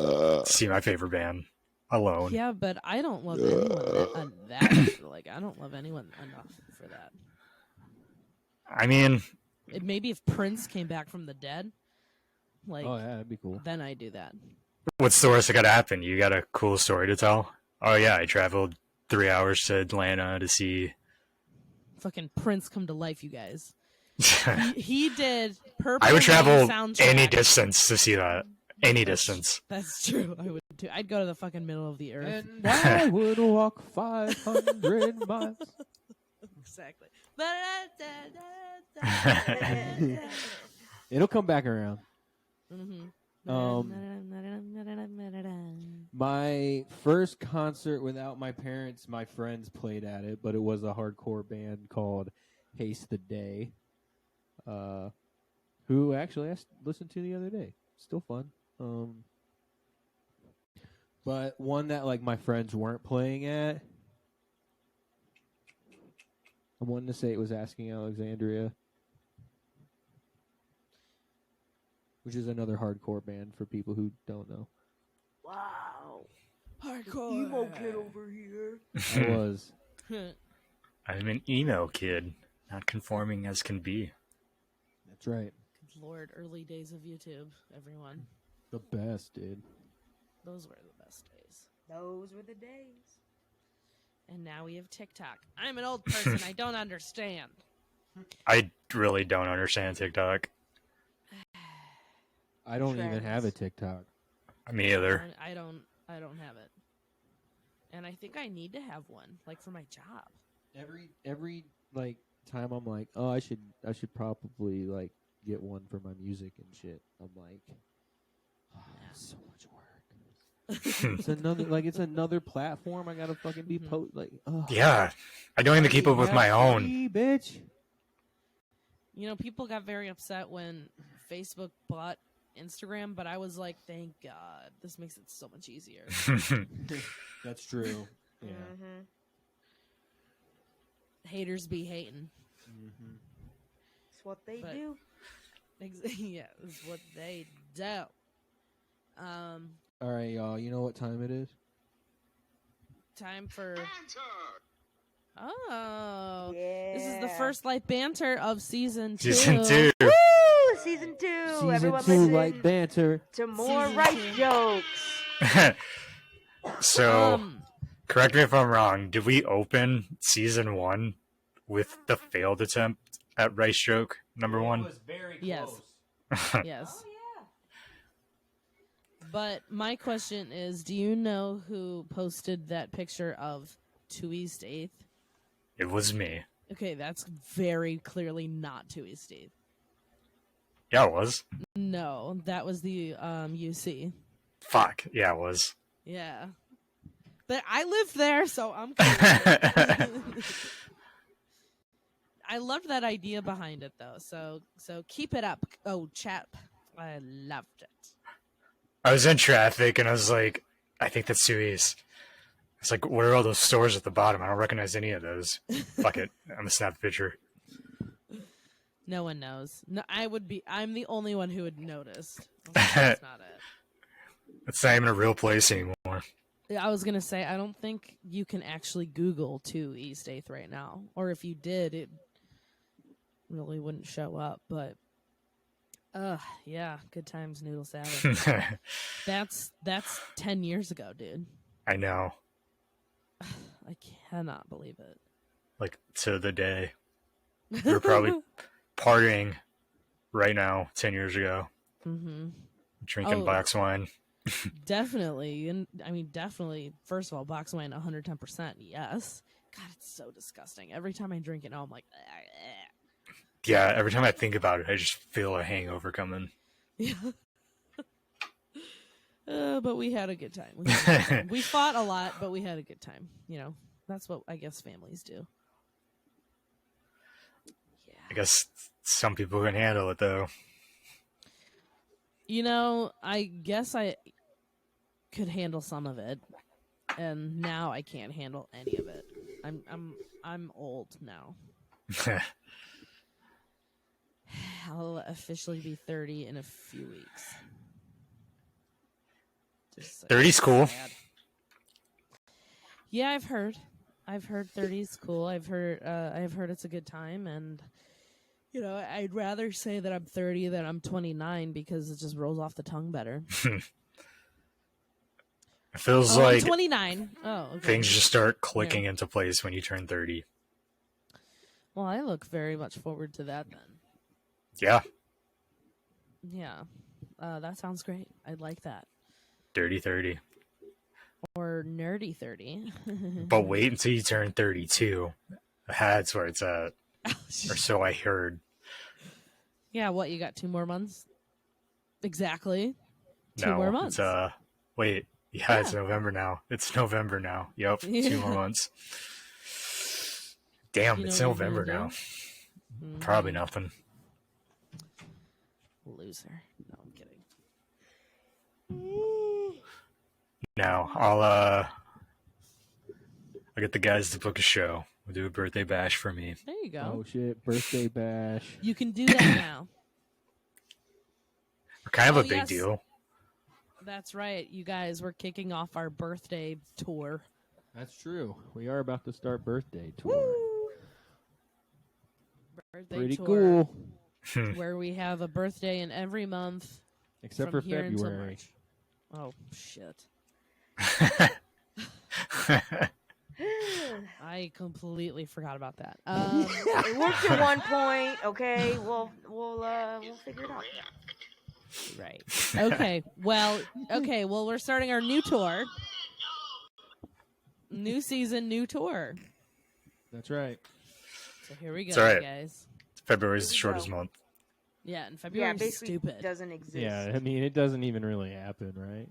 to see my favorite band alone. yeah, but I don't love anyone that. Like, I don't love anyone enough for that. I mean, Maybe if Prince came back from the dead, like, Oh yeah, that'd be cool. then I do that. what's the worst that could happen? You got a cool story to tell? Oh yeah, I traveled 3 hours to Atlanta to see. Fucking Prince come to life, you guys. He did Purple I would Rain travel soundtrack. any distance to see that. Any distance. That's true. I would too. I'd go to the fucking middle of the earth. And I would walk 500 miles. Exactly. It'll come back around. Mm-hmm. My first concert without my parents, my friends played at it, but it was a hardcore band called Haste the Day, who actually I listened to the other day. Still fun. But one that like my friends weren't playing at. I'm wanting to say it was Asking Alexandria, which is another hardcore band for people who don't know. Wow. Hardcore. Emo kid over here. I was. I'm an emo kid, not conforming as can be. That's right. Good Lord, early days of YouTube, everyone. The best, dude. Those were the best days. Those were the days. And now we have TikTok. I'm an old person. I don't understand. I really don't understand TikTok. I don't even Trends. have a TikTok. Me either. I don't have it. And I think I need to have one, like for my job. Every like time I'm like, oh, I should probably like get one for my music and shit. I'm like, oh, so much work. It's another platform. I gotta fucking be like, oh, Yeah, I don't even keep up with my own. bitch. You know, people got very upset when Facebook bought Instagram, but I was like, thank God. This makes it so much easier. That's true. Yeah. Mm-hmm. Haters be hating. Mm-hmm. It's what they But- do. Yeah, it's what they do. All right, y'all. You know what time it is? Time for... Oh. Yeah. This is the first light banter of season 2. Season 2. Woo! Season 2. Season Everyone 2 listen light banter. to more Season rice 2. So, jokes. correct me if I'm wrong. Did we open season 1 with the failed attempt at rice joke number 1? very Yes. Yes. But my question is, do you know who posted that picture of 2 East 8th? It was me. Okay, that's very clearly not 2 East 8th. Yeah, it was. No, that was the UC. Fuck. Yeah, it was. Yeah. But I lived there, so I'm cool. I loved that idea behind it, though. So keep it up. Oh, chap. I loved it. I was in traffic and I was like, I think that's Suez. It's like, what are all those stores at the bottom? I don't recognize any of those. Fuck it. I'm gonna snap a picture. No one knows. No, I'm the only one who would notice. That's not it. It's not even a real place anymore. Yeah, I was gonna say I don't think you can actually Google 2 East 8th right now, or if you did, it really wouldn't show up. But, yeah, good times, Noodle Salad. That's 10 years ago, dude. I know. I cannot believe it. Like, to the day. We're probably partying right now, 10 years ago. Mm-hmm. Drinking Oh. box wine. Definitely, and I mean, definitely. First of all, box wine, 110%. Yes. God, it's so disgusting. Every time I drink it now, I'm like, Yeah, every time I think about it, I just feel a hangover coming. yeah. But we had a good time. We had a good time. We fought a lot, but we had a good time. You know, that's what I guess families do. Yeah. I guess some people can handle it, though. You know, I guess I could handle some of it, and now I can't handle any of it. I'm old now. I'll officially be 30 in a few weeks. Just 30's cool. sad. Yeah, I've heard 30's cool. I've heard it's a good time, and you know, I'd rather say that I'm 30 than I'm 29 because it just rolls off the tongue better. It feels I'm like 29. Oh, okay. things just start clicking into place when you turn 30. Well, I look very much forward to that then. Yeah, Yeah, that sounds great. I'd like that. dirty 30. Or nerdy 30. But wait until you turn 32. That's where it's at. Or so I heard. Yeah, what, you got 2 more months? Exactly. Two No, more months. it's wait. Yeah, it's November now. It's November now. Yep, 2 more months. Damn, You know it's what you're November gonna now. do? Mhm. Probably nothing. Loser. No, I'm kidding. No, I'll get the guys to book a show. We'll do a birthday bash for me. There you go. Oh shit! Birthday bash. You can do that now. We're kind of Oh, a big yes. deal. That's right, you guys. We're kicking off our birthday tour. That's true. We are about to start birthday tour. Birthday Pretty tour, cool. where we have a birthday in every month Except from for here until February. March. Oh shit! I completely forgot about that. It worked at one point. Okay, we'll figure it out. Right. Okay. Well, we're starting our new tour. New season, new tour. That's right. So here we go, It's all right. guys. February's the Here we shortest go. month. Yeah, and Yeah, February is basically stupid. doesn't exist. Yeah, I mean, it doesn't even really happen, right?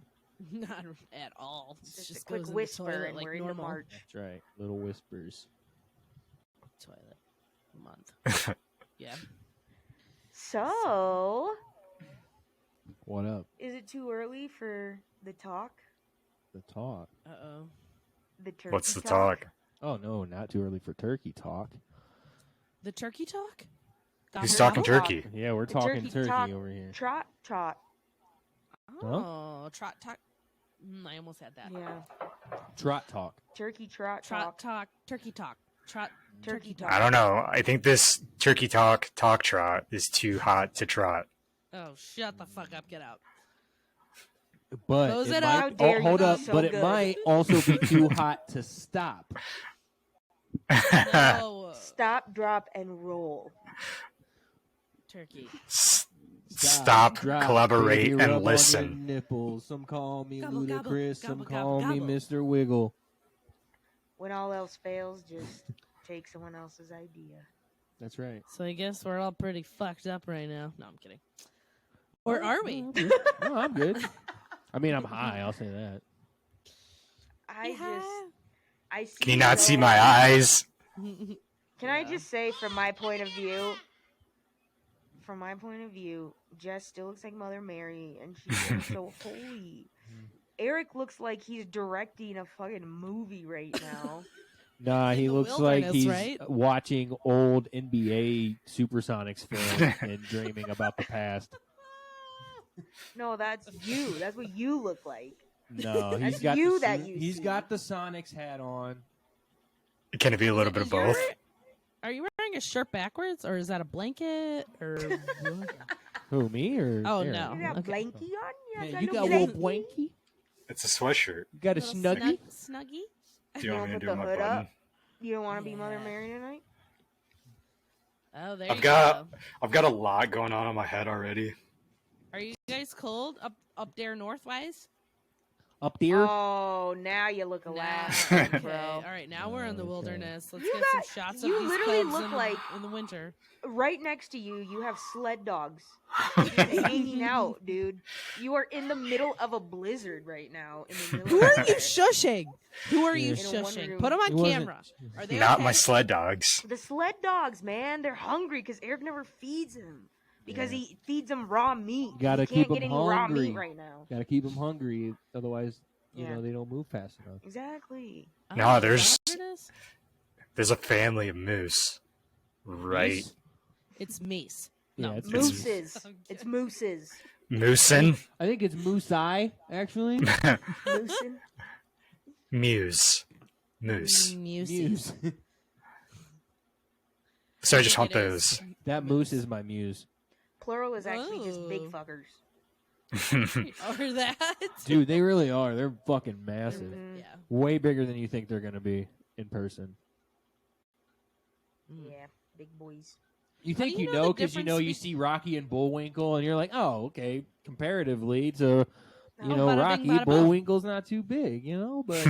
Not at all. It's It just a goes quick in the whisper, toilet and like we're into normal. March. That's right. Little whispers. Toilet month. Yeah. So, What up? is it too early for the talk? The talk. Uh-oh. The turkey What's the talk? Oh no, not too early for turkey talk. The turkey talk? Who's Gobble, talking gobble. turkey? Yeah, we're The talking turkey turkey talk. over here. Trot, trot. Oh, trot talk. I almost had that. Yeah. Trot talk. Turkey, trot, Trot talk. talk, turkey talk. Trot Turkey turkey talk. talk. I don't know. I think this turkey talk trot is too hot to trot. Oh, shut the fuck up. Get out. But Close it it might, up. How dare you hold be up, so but it good. might also be too hot to stop. No. Stop, drop, and roll. Turkey. Stop, drop, collaborate, baby, rub and on your listen. nipples. Some call me Gobble, gobble, Ludacris, gobble, some gobble, call me gobble. Mr. Wiggle. When all else fails, just take someone else's idea. That's right. So I guess we're all pretty fucked up right now. No, I'm kidding. Or are we? No, I'm good. I mean, I'm high. I'll say that. I see. Can you not see so- my eyes? Can I just say, from my point of view, Jess still looks like Mother Mary, and she's so holy. Eric looks like he's directing a fucking movie right now. Nah, In he the looks like wilderness, he's right? watching old NBA Supersonics film and dreaming about the past. No, that's you. That's what you look like. No, That's he's got you the that you he's see. got the Sonics hat on. Can it be a little bit of Is your- both? Are you wearing a shirt backwards, or is that a blanket? Or Who, me or? Oh, Aaron? no. You got Okay. blankie on? Hey, you no got a little blankie? blankie? It's a sweatshirt. You got a Little snuggie? snuggie? Do you want me to put do the my hood button? up? You don't want to be Mother Yeah. Mary tonight? Oh, there I've you got go. I've got a lot going on in my head already. Are you guys cold up there northwise? Up there? Oh, now you look Nah, alive, okay. bro. All right, now we're in the Okay. wilderness. Let's You get got- some shots you of these literally cubs look in, like- in the winter. Right next to you, you have sled dogs just hanging out, dude. You are in the middle of a blizzard right now. In the middle Who of are you nowhere. shushing? Who are you In a one shushing? room. Put them It on wasn't- camera. Are they Not okay? my sled dogs. The sled dogs, man, they're hungry because Eric never feeds them because Yeah. he feeds them raw meat. Gotta he can't keep get 'em any raw hungry. meat right now. Gotta keep them hungry, otherwise, you Yeah. know, they don't move fast enough. Exactly. Oh, No, is that there's- what it is? There's a family of moose. Right. Moose? It's mace. Yeah, No, it's moose. Mooses. Okay. It's mooses. Moosin? I think it's moose eye, actually. Moosin. Muse. Moose. Muses. Muse. So I just think hunt it is. those. That moose is my muse. Plural is actually just big Ooh. fuckers. Or that. Dude, they really are. They're fucking massive. Mhm. Yeah. Way bigger than you think they're gonna be in person. Mm. Yeah, big boys. You How do think you you know know the because you difference know you be- see Rocky and Bullwinkle, and you're like, oh, okay. Comparatively to you Oh, know bada bing, Rocky, bada boom. Bullwinkle's not too big, you know, but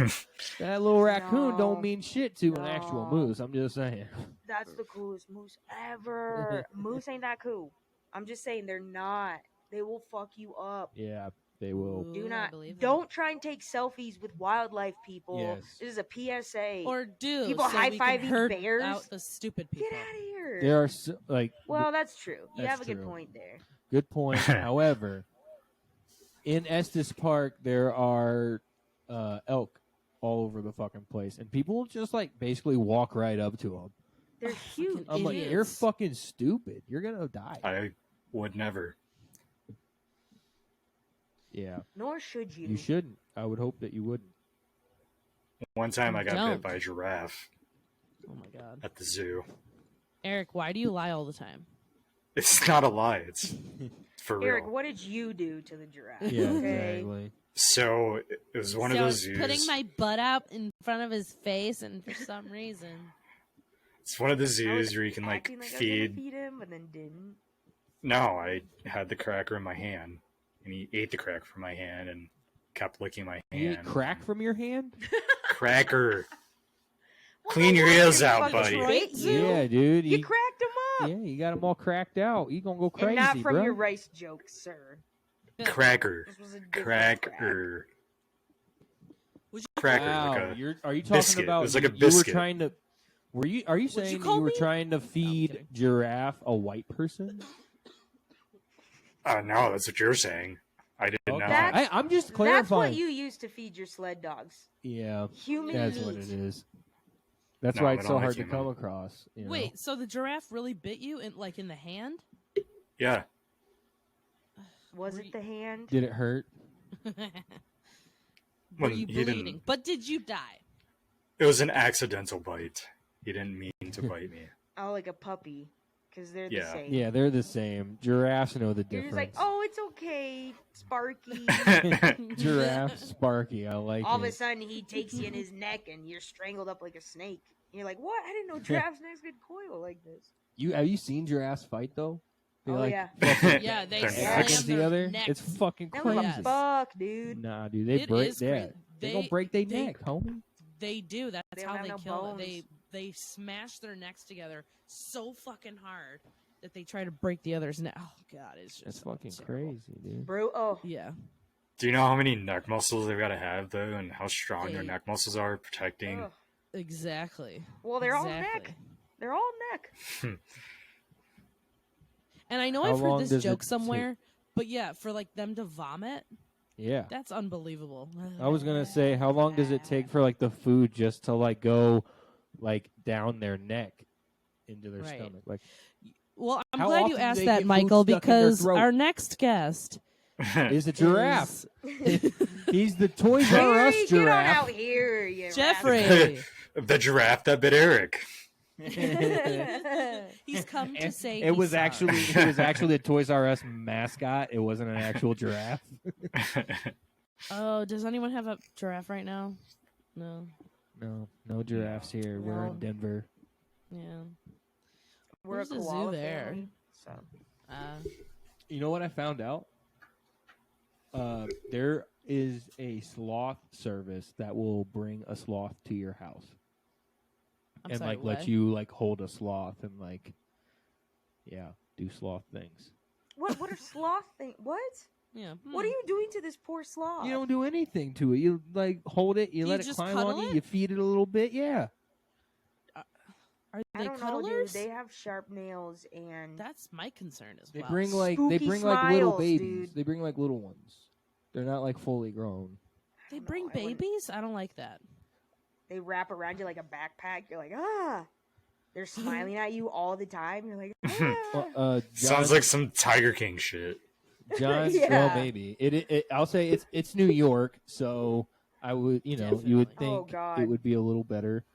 that little raccoon No. don't mean shit to an actual No. moose. I'm just saying. That's the coolest moose ever. Moose ain't that cool. I'm just saying they're not. They will fuck you up. Yeah, they will. Ooh, Do I not. believe that. Don't try and take selfies with wildlife, people. Yes. This is a PSA. Or do People so we can high-fiving herd bears? out the stupid people. Get out of here. There are like Well, that's true. You That's have a good true. point there. good point. However, in Estes Park, there are elk all over the fucking place, and people just like basically walk right up to them. They're Oh, huge. fucking I'm like, idiots. you're fucking stupid. You're gonna die. I would never. Yeah, Nor should you. you shouldn't. I would hope that you wouldn't. One time I got Don't. bit by a giraffe Oh my god. at the zoo. Eric, why do you lie all the time? It's not a lie. It's for real. Eric, what did you do to the giraffe? Yeah, okay. exactly. So it was one of So I those was zoos. putting my butt out in front of his face, and for some reason, It's one of the I was zoos where you can like acting like I was gonna feed. feed him, but then didn't. No, I had the cracker in my hand, and he ate the cracker from my hand and kept licking my You hand. ate crack from your hand? Cracker. Well, Clean no your wonder ears he out, fucking buddy. bit you. Yeah, dude. You cracked him up. yeah, you got them all cracked out. You gonna go crazy, and not from bro? your rice jokes, sir. Cracker. This was a different crack. Cracker. Would you- Cracker. Wow, Like a, are you talking biscuit. It about? was like a you were biscuit. trying to. Are you Would you saying that call you were me? trying to feed kidding. giraffe a white person? no, that's what you're saying. I did Okay. not. That's- I'm just That's clarifying. what you use to feed your sled dogs. Yeah, Human that's meat. what it is. That's No, why I it's don't so like hard to human. come across. You know? Wait, so the giraffe really bit you in like in the hand? Yeah. Was Were it you- the hand? Did it hurt? Were When you he didn't- bleeding? But did you die? It was an accidental bite. He didn't mean to bite me. Oh, like a puppy, because they're the Yeah. same. Yeah, they're the same. Giraffes know the You're just difference. like, oh, it's okay, Sparky. Giraffe, Sparky, I like All of a it. sudden, he takes you in his neck, and you're strangled up like a snake. You're like, what? I didn't know giraffes' necks could coil like this. Have you seen giraffes fight though? They Oh, like yeah. fucking Yeah, they Their neck slam against their the other. necks. It's fucking That crazy. was a fuck, dude. Nah, dude, they It break is that. crazy. They gonna break their they- neck, homie. They do. That's They don't how have they no kill it. bones. They smash their necks together so fucking hard that they try to break the other's neck. Oh god, it's just That's fucking terrible. crazy, dude. Bro, oh. Yeah. Do you know how many neck muscles they've got to have, though, and how strong their They- neck muscles are protecting? Ugh. Exactly. Well, they're all Exactly. neck. They're all neck. And I know How I've long heard does this it joke take? somewhere, but yeah, for like them to vomit, Yeah. that's unbelievable. I was gonna say, how long does it take for like the food just to like go like down their neck into their Right. stomach. Like, Well, I'm How glad often you do asked they that, get food Michael, stuck in their because throat? our next guest is a giraffe. is He's the Toys R Harry, Us get on giraffe. out here, you Jeffrey. The giraffe that bit Eric. rascal. He's come to say It was he's actually a Toys R Us mascot. It wasn't an actual giraffe. Oh, does anyone have a giraffe right now? No. No giraffes here. We're No. in Denver. Yeah. We're There's a a zoo koala there. family, so You know what I found out? There is a sloth service that will bring a sloth to your house I'm and sorry, like what? let you like hold a sloth and like, yeah, do sloth things. what are sloth things? What? Yeah. What are you doing to this poor sloth? You don't do anything to it. You like hold it. You Do let you it just climb cuddle on you. it? You feed it a little bit. Yeah. Are I they don't know, dude. cuddlers? They have sharp nails and That's my concern as They well. bring like Spooky little smiles, babies. dude. They bring like little ones. They're not like fully grown. They I don't bring know, I wouldn't- babies? I don't like that. They wrap around you like a backpack. You're like, ah. They're smiling at you all the time. You're like, ah. John, Sounds like some Tiger King shit. John's Yeah. well, baby. I'll say it's New York, so I would you would Definitely. Oh, think God. it would be a little better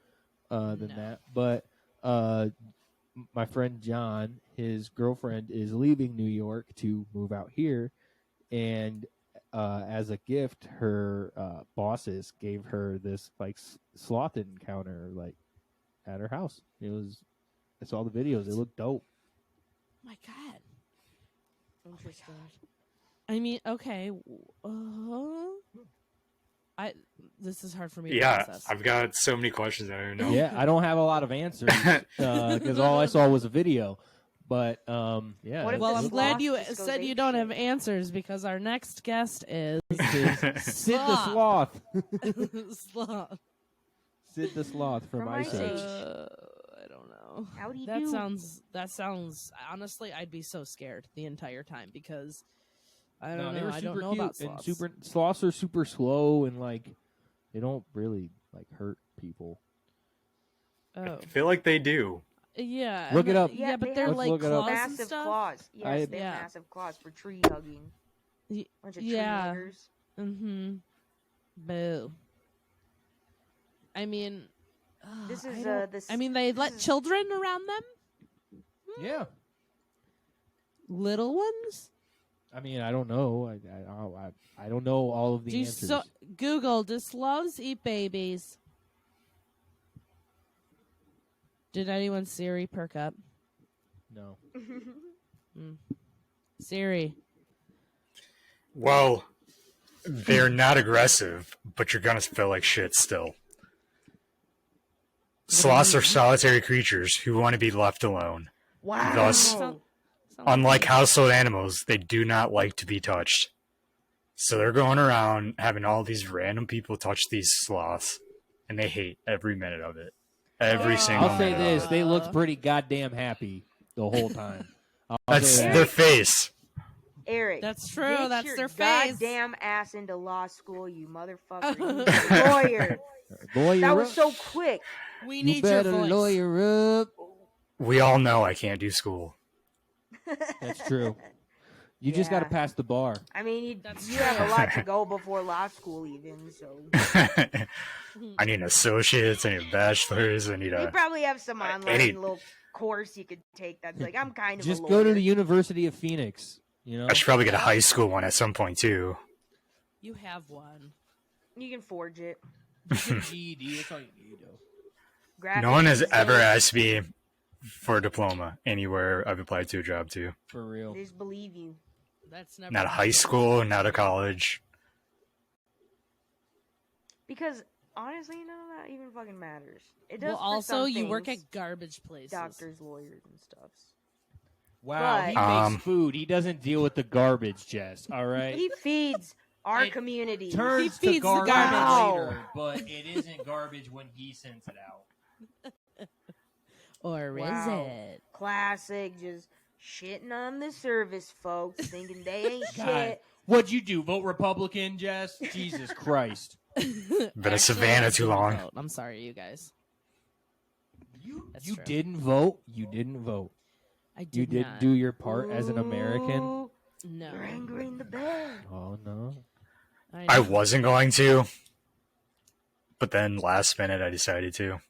than No. that. But my friend John, his girlfriend is leaving New York to move out here, and as a gift, her bosses gave her this like sloth encounter like at her house. I saw the videos. It looked dope. My God. Interesting. I mean, okay. This is hard for me to Yeah, process. I've got so many questions I don't know. Yeah, I don't have a lot of answers because all I saw was a video. But yeah, What if Well, the I'm sloth glad you just goes said you ape don't shit? have answers because our next guest is Sid the Sloth. Sloth. Sid the Sloth from From Ice Ice Age. Age. I don't know. How do you That do? sounds honestly I'd be so scared the entire time because I No, don't they know. were I super don't know cute about and sloths. sloths are super slow and like they don't really like hurt people. Oh. I feel like they do. Yeah. Look and it up. Yeah, but they they're have Let's like look it up. claws and massive stuff. claws. Yes, I- they Yeah. have massive claws for tree hugging. Y- Bunch of yeah. tree huggers. Mm-hmm. Boo. I mean, This I is, don't- this- I mean, they this let is- children around them, Yeah. little ones. I mean, I don't know. I don't know all of the Do you answers. Google, do sloths eat babies? Did anyone Siri perk up? No. Siri. Well, they're not aggressive, but you're gonna feel like shit still. Sloths are solitary creatures who want to be left alone. Wow. Thus- Sound Unlike like household animals, they do not like to be touched. So they're going around having all these random people touch these sloths, and they hate every minute of it. Every Oh. single I'll say minute this: of it. they looked pretty goddamn happy the whole time. I'll That's say their that. face. Eric. That's true, Get that's your their face. goddamn ass into law school, you motherfucker. You need a lawyer. Lawyer That was up. so quick. we You need your better voice. lawyer up. We all know I can't do school. That's true. You just got to Yeah. pass the bar. I mean, That's you have true. a lot to go before law school, even. So I need an associate's, I need a bachelor's, I need you a. probably have some I online need- little course you could take. That's like I'm kind of Just a go lawyer. to the University of Phoenix. You know. I should probably get a high school one at some point too. You have one. You can forge it. GED. That's all you need, though. Graphic No one has ever design, asked me for a diploma anywhere I've applied to a job to. For real. They just believe you. That's never Not a high happened. school, not a college. Because honestly, none of that even fucking matters. It does. Well, for also some you work things, at garbage places. doctors, lawyers, and stuff. Wow, he But- makes food. He doesn't deal with the garbage, Jess. All right. He feeds our It community. Turns feeds to the garbage garbage. later, but it isn't garbage when he sends it out. Or Wow. is it? Classic, just shitting on the service folks, thinking they ain't God, shit. what'd you do? Vote Republican, Jess? Jesus Christ. Been a Actually, Savannah I too didn't long. vote. I'm sorry, you guys. That's You true. didn't vote. You didn't vote. I did You didn't not. do your part as an American. Ooh, No. You're angering the bear. Oh no. I know. wasn't going to, but then last minute I decided to.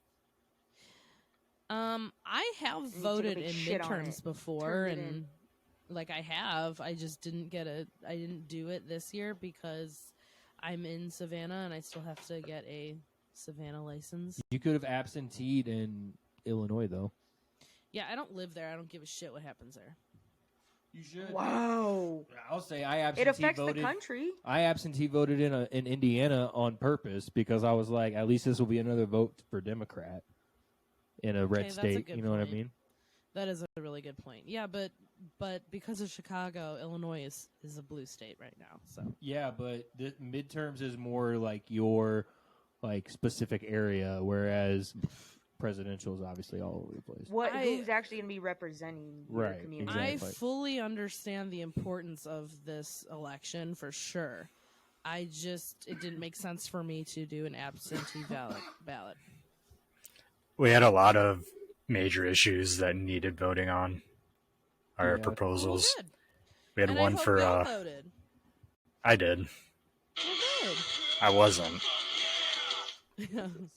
I have took a voted big in shit on midterms it. before, Turned it and like I have, I just didn't I didn't do it this year because I'm in Savannah and I still have to get a Savannah license. You could have absenteed in Illinois though. Yeah, I don't live there. I don't give a shit what happens there. You should. Wow. I'll say I It absentee affects voted. the country. I absentee voted in Indiana on purpose because I was like, at least this will be another vote for Democrat in a red Okay, that's a state. good You know what I point. mean? That is a really good point. Yeah, but because of Chicago, Illinois is a blue state right now. So Yeah, but the midterms is more like your like specific area, whereas presidential is obviously all over the place. Who's actually going to be representing your Right, community? exactly. I fully understand the importance of this election for sure. It didn't make sense for me to do an absentee ballot. We had a lot of major issues that needed voting on our Yeah. proposals. Well, good. We had And one I hope for y'all voted. I did. Well, I wasn't. good.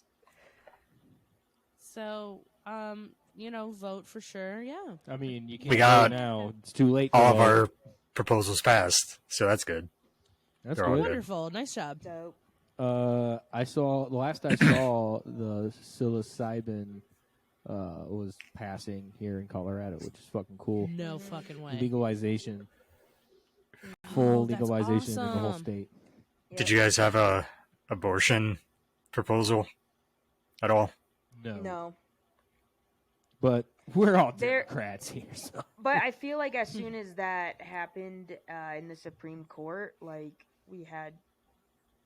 So, vote for sure. Yeah. I mean, you can't We got vote now. It's too late. to All of vote. our proposals passed, so that's good. That's they're all good. good. Wonderful. Nice job. Dope. I saw the last I saw the psilocybin was passing here in Colorado, which is fucking cool. No fucking way. Legalization, full Oh, that's legalization in the whole awesome. state. Did you guys have a abortion proposal at all? No. But we're all There- Democrats here, so But I feel like as soon as that happened in the Supreme Court, like we had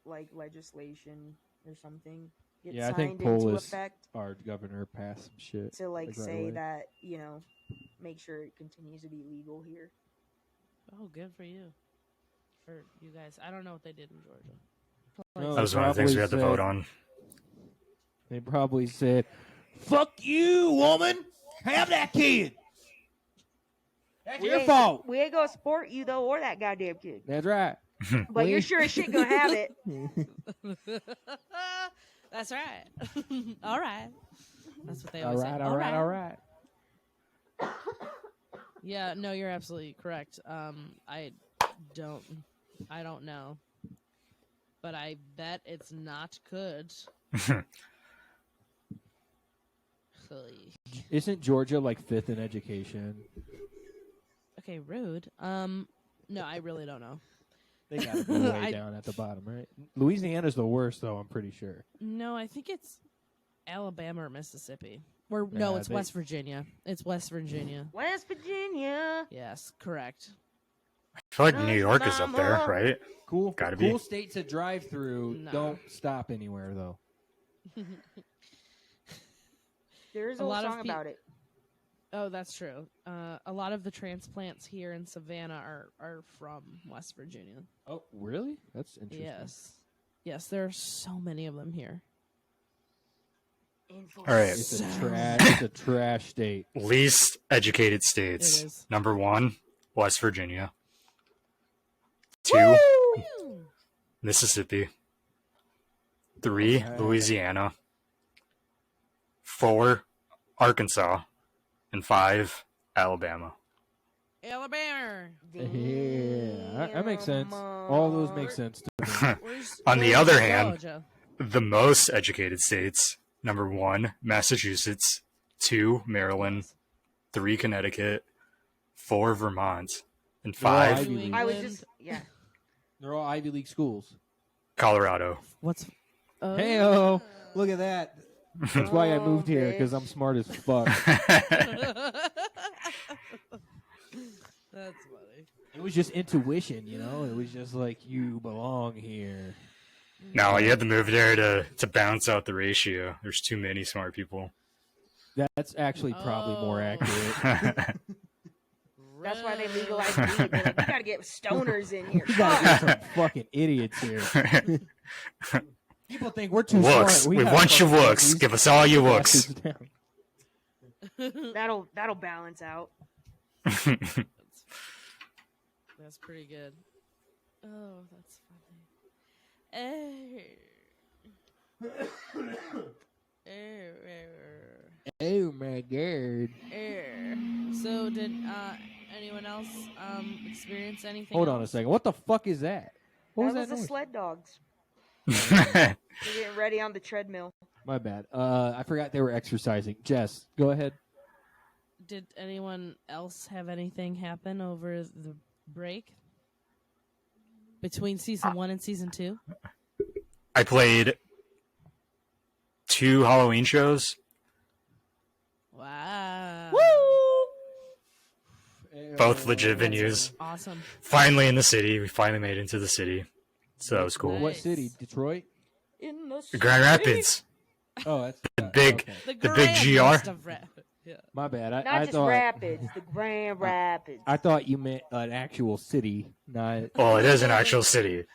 like legislation or something get Yeah, I think signed into Polis- effect our governor passed some shit. to like like, right say away. that, make sure it continues to be legal here. Oh, good for you. For you guys. I don't know what they did in Georgia. No, That was one of the things we had to probably vote said- on. They probably said, "Fuck you, woman! Have that kid. That's your fault." We ain't gonna support you though, or that goddamn kid. That's right. But you're sure as shit gonna have it. That's right. All right. That's what they All always right, say. all right, all right. Yeah, no, you're absolutely correct. I don't know, but I bet it's not good. Isn't Georgia like 5th in education? Okay, rude. No, I really don't know. They got to be way I- down at the bottom, right? Louisiana's the worst, though. I'm pretty sure. No, I think it's Alabama or Mississippi. Or no, Yeah, it's they- West Virginia. It's West Virginia. West Virginia. Yes, correct. I feel like New York is up there, right? Cool, Gotta cool be. state to drive through. No. Don't stop anywhere though. There is A a lot of song pe- about it. Oh, that's true. A lot of the transplants here in Savannah are from West Virginia. Oh, really? That's interesting. Yes, there are so many of them here. All right. It's a trash. It's a trash state. Least educated It states. is. Number 1, West Virginia. 2, Woo! Mississippi. 3, Okay. Louisiana. 4, Arkansas. And 5, Alabama. Alabama. Yeah, that makes sense. All those make sense to me. On the other hand, Georgia? the most educated states. Number 1, Massachusetts. 2, Maryland. 3, Connecticut. 4, Vermont. And They're all 5, Ivy League. I was England. just yeah. They're all Ivy League schools. Colorado. What's Hey, oh, look at that. That's why I moved here because I'm bitch. smart as fuck. That's funny. It was just intuition, you know. It was just like you belong here. No, you had to move there to balance out the ratio. There's too many smart people. That's actually probably more Oh. accurate. That's why they legalized weed. They're like, we gotta get stoners in here. We gotta get some fucking idiots here. People think we're too Wooks. smart. We gotta want your fucking wooks. these Give us all your wooks. bastards down. That'll balance out. That's pretty good. Oh, that's funny. Oh my god. So did anyone else experience anything? Hold on a else? second. What the fuck is that? What was That was that the noise? sled dogs. They're getting ready on the treadmill. My bad. I forgot they were exercising. Jess, go ahead. Did anyone else have anything happen over the break between season 1 and season 2? I played 2 Halloween shows. Wow. Both legit venues. Awesome. Finally in the city. We finally made it into the city. So that was cool. What city? Detroit? In the Grand Rapids. Oh, that's The big- okay. The big GR? grandest of yeah. My bad. Not I just thought rapids, the Grand Rapids. I thought you meant an actual city, not. Well, it is an actual city.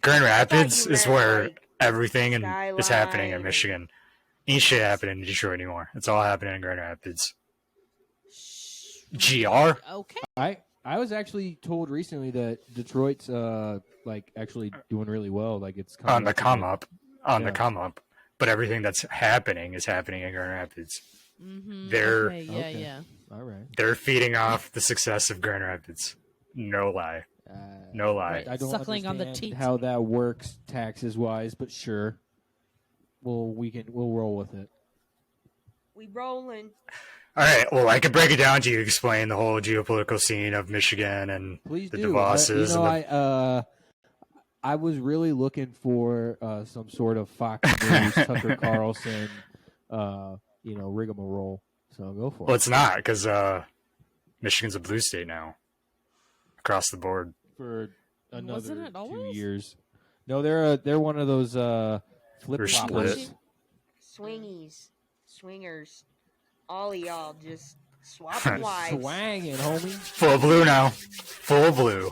Grand Rapids you is meant, where like, everything is happening in Skyline. Michigan. Ain't shit happening in Detroit anymore. It's all happening in Grand Rapids. GR? Okay. I was actually told recently that Detroit's like actually doing really well. Like it's coming On the up come again. up. On Yeah. the come up. But everything that's happening is happening in Grand Rapids. Mm-hmm. They're- okay, yeah, Okay. yeah. All right. They're feeding off the success of Grand Rapids. No lie. No lie. I don't Suckling on the understand teat. how that works taxes wise, but sure. We'll roll with it. We rolling. All right. Well, I could break it down to you, explain the whole geopolitical scene of Michigan and Please the do. DeVosses. I was really looking for some sort of Fox News, Tucker Carlson, rigmarole. So go for Well, it. it's not because Michigan's a blue state now, across the board. For another Wasn't it 2 always? years. No, they're one of those flip They're floppers. split. Swingies. Swingers. All of y'all just swapping wives. Swanging, homie. Full blue now. Full blue.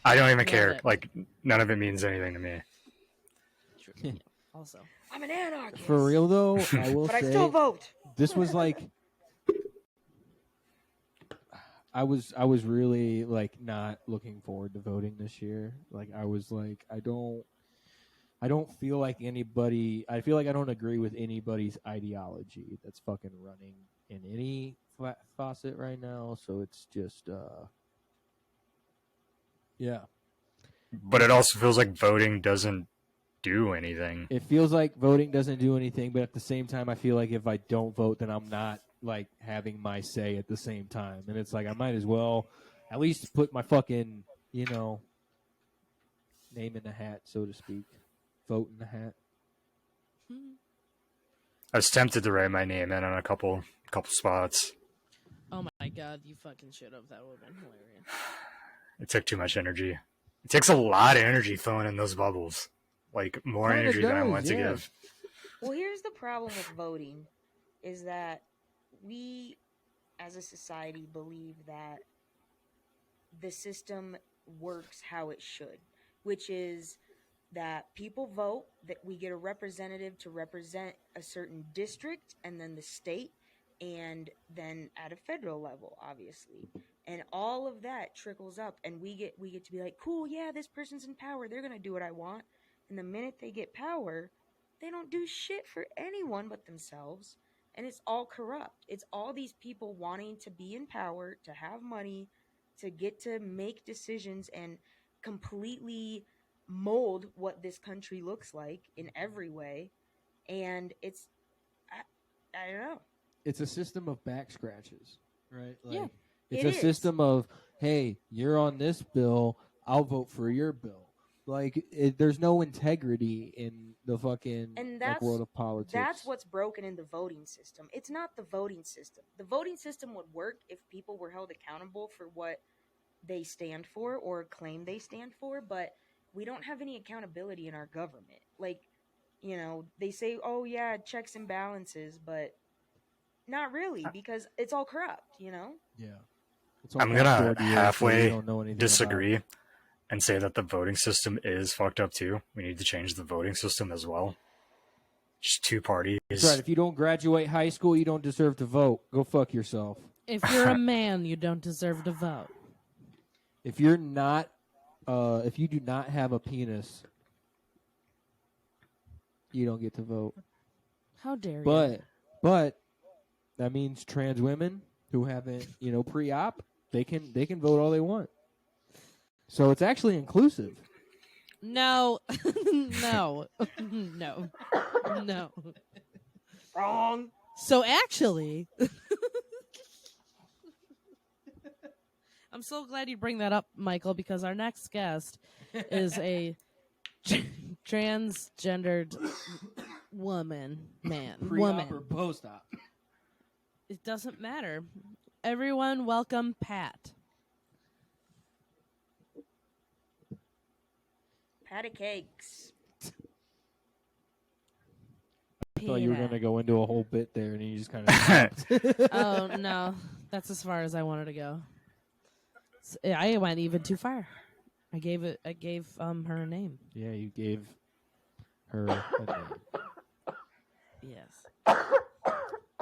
I don't even Love care. it. Like none of it means anything to me. True. Yeah, also. I'm an anarchist. For real though, I will But I say still vote. this was like I was really like not looking forward to voting this year. Like I was like I don't feel like anybody. I feel like I don't agree with anybody's ideology that's fucking running in any faucet right now. So it's just yeah. But it also feels like voting doesn't do anything. It feels like voting doesn't do anything, but at the same time, I feel like if I don't vote, then I'm not like having my say at the same time, and it's like I might as well at least put my fucking name in the hat, so to speak, vote in the hat. I was tempted to write my name in on a couple spots. Oh my god, you fucking should have. That would have been hilarious. It took too much energy. It takes a lot of energy filling in those bubbles. Like more Kinda energy than I does, want to yeah. give. Well, here's the problem with voting is that we, as a society, believe that the system works how it should, which is that people vote, that we get a representative to represent a certain district and then the state, and then at a federal level, obviously. And all of that trickles up, and we get to be like, cool, yeah, this person's in power, they're gonna do what I want. And the minute they get power, they don't do shit for anyone but themselves. And it's all corrupt. It's all these people wanting to be in power, to have money, to get to make decisions and completely mold what this country looks like in every way. And it's, I don't know. It's a system of back scratches, right? Like, Yeah, it's it a is. system of, hey, you're on this bill, I'll vote for your bill. Like, there's no integrity in the fucking And world of politics. That's what's broken in the voting system. It's not the voting system. The voting system would work if people were held accountable for what they stand for or claim they stand for, but we don't have any accountability in our government. Like, they say, oh yeah, checks and balances, but not really, because it's all corrupt, Yeah. It's all I'm gonna backdoor deals, so you halfway don't know anything disagree and say that the voting system is fucked up too. We need to change the voting system as well. Just two parties. That's right. If you don't graduate high school, you don't deserve to vote. Go fuck yourself. If you're a man, you don't deserve to vote. If you're not, if you do not have a penis, you don't get to vote. How dare you? But that means trans women who haven't, pre-op, they can vote all they want. So it's actually inclusive. No, no, no, no. Wrong. So actually, I'm so glad you bring that up, Michael, because our next guest is a transgendered woman. Pre-op or post-op? It doesn't matter. Everyone, welcome Pat. Patty cakes. I thought you were going to go into a whole bit there, and you just kind of... Oh, no. That's as far as I wanted to go. I went even too far. I gave her a name. Yeah, you gave her a name. Yes.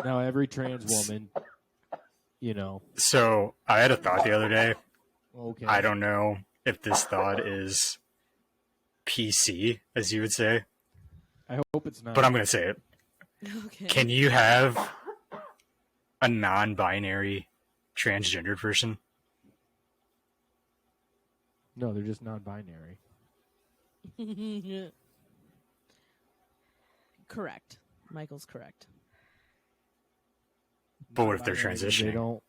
Now, every trans woman, So I had a thought the other day. Okay. I don't know if this thought is PC, as you would say, I hope it's not. but I'm going to say it. Okay. Can you have a non-binary transgendered person? No, they're just non-binary. Correct. Michael's correct. But what if they're Non-binary, transitioning? They don't.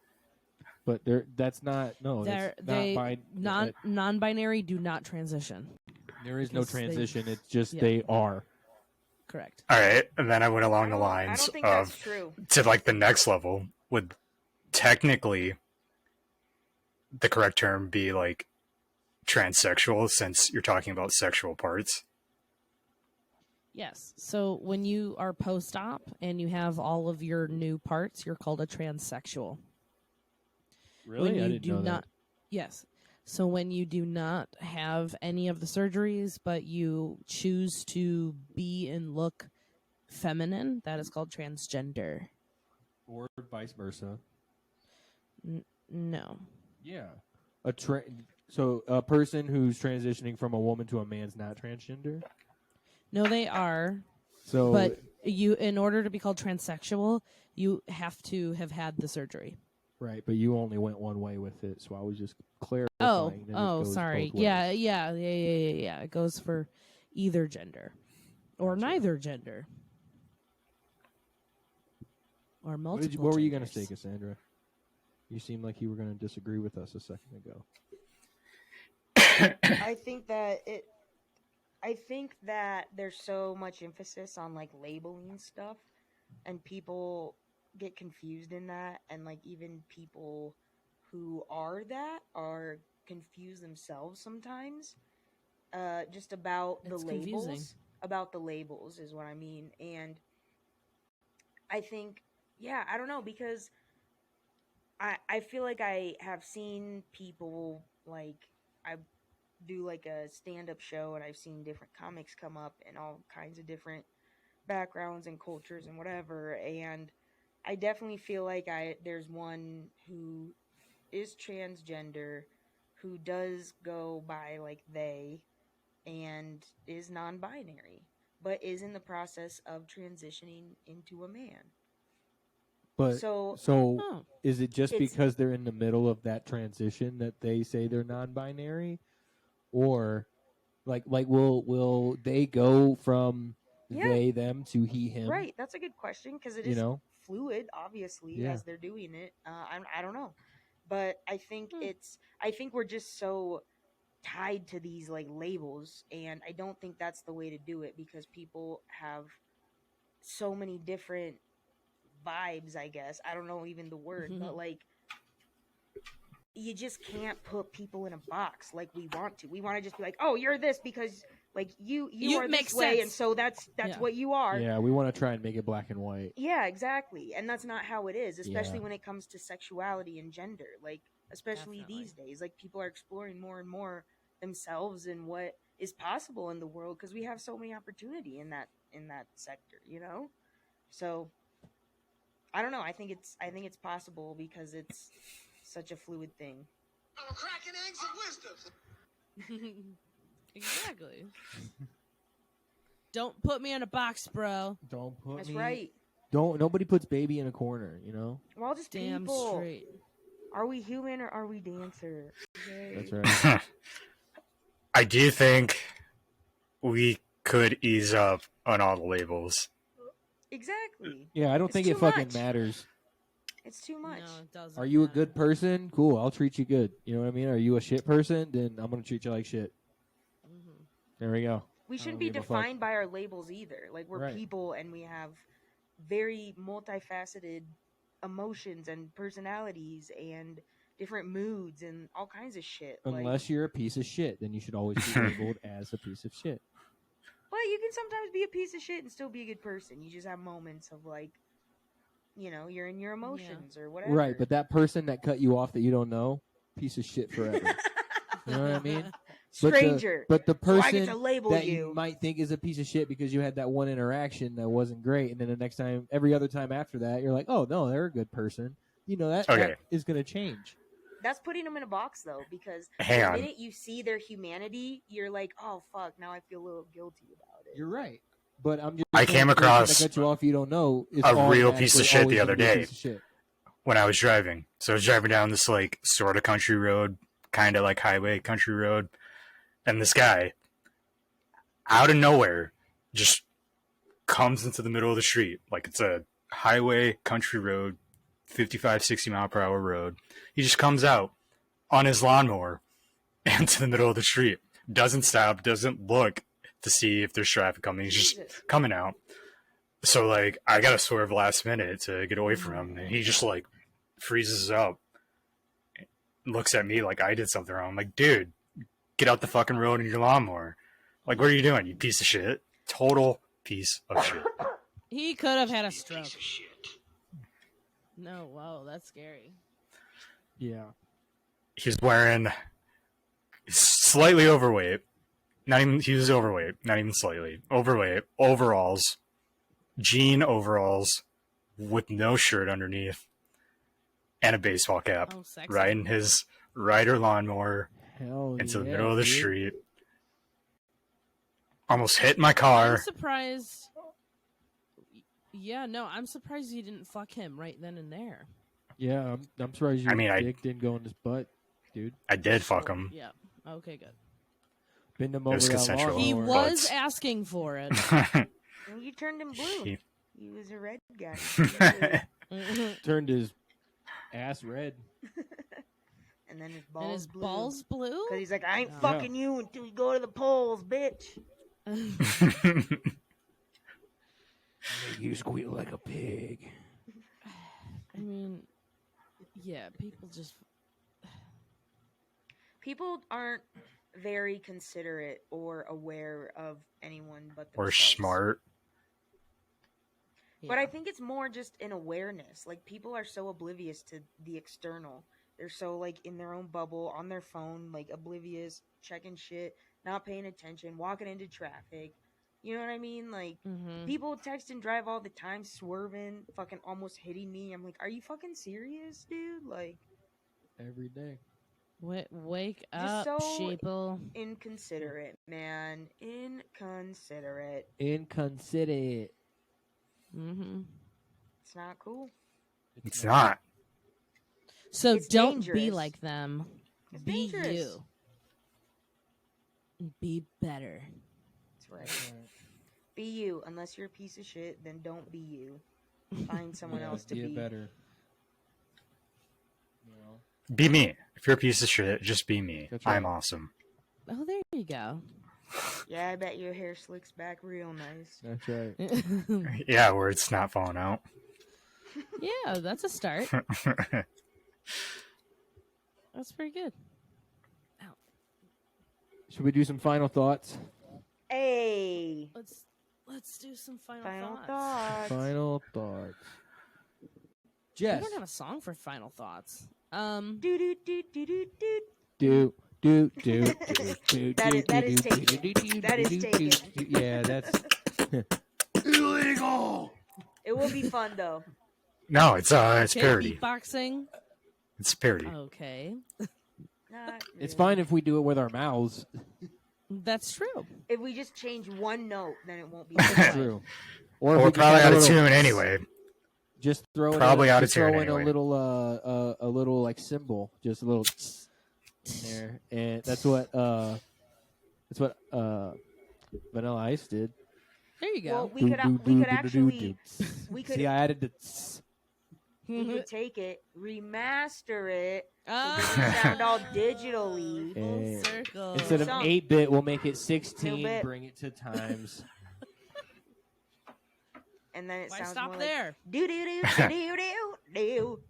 But that's not. No, They're, that's they not non-binary do not transition. There is no because they- transition. It's just yeah. they are. Correct. All right, and then I went along the I lines don't think that's of true. to like the next level. Would technically the correct term be like transsexual, since you're talking about sexual parts? Yes. So when you are post-op and you have all of your new parts, you're called a transsexual. Really, When I you didn't do know not, yes. So when you do not have any of the surgeries, but you choose to be and look feminine, that is called transgender. that. Or vice versa. No. Yeah. So a person who's transitioning from a woman to a man's not transgender. No, they are. So, But you, in order to be called transsexual, you have to have had the surgery. right, but you only went one way with it, so I was just clarifying. Oh, that it goes sorry. both ways. Yeah. It goes for either gender or Gotcha. neither gender or multiple. What were you going to genders. say, Cassandra? You seemed like you were going to disagree with us a second ago. I think that there's so much emphasis on like labeling stuff, and people get confused in that, and like even people who are confused themselves sometimes. Just about It's the confusing. labels. About the labels is what I mean, and I think, yeah, I don't know, because I feel like I have seen people, like, I do like a stand-up show, and I've seen different comics come up in all kinds of different backgrounds and cultures and whatever, and I definitely feel like there's one who is transgender, who does go by like they, and is non-binary, but is in the process of transitioning into a man. But So Oh. is it just It's- because they're in the middle of that transition that they say they're non-binary, or like will they go from Yeah. they them to he him? right, that's a good question, because it You is know? fluid, obviously, Yeah. as they're doing it. I don't know, but I think Hmm. I think we're just so tied to these like labels, and I don't think that's the way to do it, because people have so many different vibes, I guess. I don't know even the word, but like, you just can't put people in a box like we want to. We want to just be like, oh, you're this because like you are makes this way, sense. and so that's Yeah. what you are. Yeah, we want to try and make it black and white. Yeah, exactly. And that's not how it is, especially Yeah. when it comes to sexuality and gender. Like, especially Definitely. these days, like people are exploring more and more themselves and what is possible in the world, because we have so many opportunity in in that sector, you know? So I don't know. I think it's possible because it's such a fluid thing. I'm cracking eggs of wisdom. Exactly. Don't put me in a box, bro. Don't put That's me. right. Don't. Nobody puts baby in a corner. You know. We're all just Damn people. straight. Are we human or are we dancer? Okay. That's right. I do think we could ease up on all the labels. Exactly. Yeah, I don't It's think it too fucking much. matters. It's too much. No, it doesn't. Are you a matter. good person? Cool, I'll treat you good. You know what I mean? Are you a shit person? Then I'm gonna treat you like shit. Mhm. There we go. We I shouldn't don't be give a fuck. defined by our labels either. Like we're Right. people and we have very multifaceted emotions and personalities and different moods and all kinds of shit. Unless you're a piece of shit, then you should always be labeled as a piece of shit. But you can sometimes be a piece of shit and still be a good person. You just have moments of like, you know, you're in your emotions or whatever. Right, but that person that cut you off that you don't know, piece of shit forever. You know what I mean? stranger. But the so I get person to label that you. you might think is a piece of shit because you had that one interaction that wasn't great, and then the next time, every other time after that, you're like, oh no, they're a good person. You know that, Okay. that is going to change. That's putting them in a box though, because Hang the on. minute you see their humanity, you're like, oh fuck, now I feel a little guilty about it. You're right. But I'm just I saying came the person across that cut you off you don't know is a real piece of automatically shit always the other gonna be a day. piece of shit. When I was driving. So I was driving down this like sort of country road, kind of like highway country road, and this guy, out of nowhere, just comes into the middle of the street. Like it's a highway country road, 55, 60 mile per hour road. He just comes out on his lawnmower into the middle of the street. Doesn't stop, doesn't look to see if there's traffic coming. He's just Jesus. coming out. So like I gotta swerve last minute to get away from him, and he just like freezes up, looks at me like I did something wrong. I'm like, dude, get out the fucking road in your lawnmower. Like, what are you doing, you piece of shit? Total piece of shit. He could have had a stroke. Piece of shit. No, whoa, that's scary. Yeah. He's wearing slightly overweight. Not even he was overweight. Not even slightly overweight. Overalls, jean overalls, with no shirt underneath, and a baseball cap. Oh, sexy. Riding his rider lawnmower Hell into the yeah, middle of the dude. street. Almost hit my I'm car. surprised. Yeah, no, I'm surprised you didn't fuck him right then and there. Yeah, I'm surprised your I mean, dick didn't go in his butt, dude. I did fuck him. Yeah. Okay, good. Bend him It over was that consensual. He lawnmower. Well, was it's- asking for it. And you turned him blue. He- He was a red guy. Turned his ass red. And then his And balls his blue. balls blue? Because he's like, I ain't Yeah. fucking you until we go to the polls, bitch. Make you squeal like a pig. I mean, yeah, people just. People aren't very considerate or aware of anyone but or themselves. smart. But I yeah. think it's more just an awareness. Like people are so oblivious to the external. They're so like in their own bubble, on their phone, like oblivious, checking shit, not paying attention, walking into traffic. You know what I mean? Like Mhm. people text and drive all the time, swerving, fucking almost hitting me. I'm like, are you fucking serious, dude? Like Every day. Wake Just up, so- sheeple. inconsiderate, man. Inconsiderate. Inconsiderate. Mm-hmm. It's not cool. It's not. So It's don't be dangerous. like them. It's Be dangerous. you. Be better. That's right. Be you. Unless you're a piece of shit, then don't be you. Find someone Yeah, else to be be. better. You know? Be me. If you're a piece of shit, just be me. That's right. I'm awesome. Oh, there you go. Yeah, I bet your hair slicks back real nice. That's right. Yeah, where it's not falling out. Yeah, that's a start. That's pretty good. Should we do some final thoughts? Hey, Let's do some final final thoughts. thoughts. Final thoughts. We Jess. don't have a song for final thoughts. Do do do do do do. Do do do do do. That is do, taken. do, do, do, That is do, taken. do. Yeah, that's illegal. It will be fun though. No, it's Okay, parody. beatboxing. It's parody. Okay, Not It's really. fine if we do it with our mouths. that's true. If we just change one note, then it won't be That's fun. True. if Or we just probably have out a of little- tune anyway. Just throw in Probably out of just throw tune in anyway. a little like symbol, just a little there, and that's what Vanilla Ice did. There you Well, go. we could actually we could See, I added the. Tss. we could take it, remaster it, Ah, sound all digitally. full Eh, circle. Instead of Some- 8-bit, we'll make it 16. 2-bit. Bring it to times. And then it Why sounds stop more there? like do do do do do do.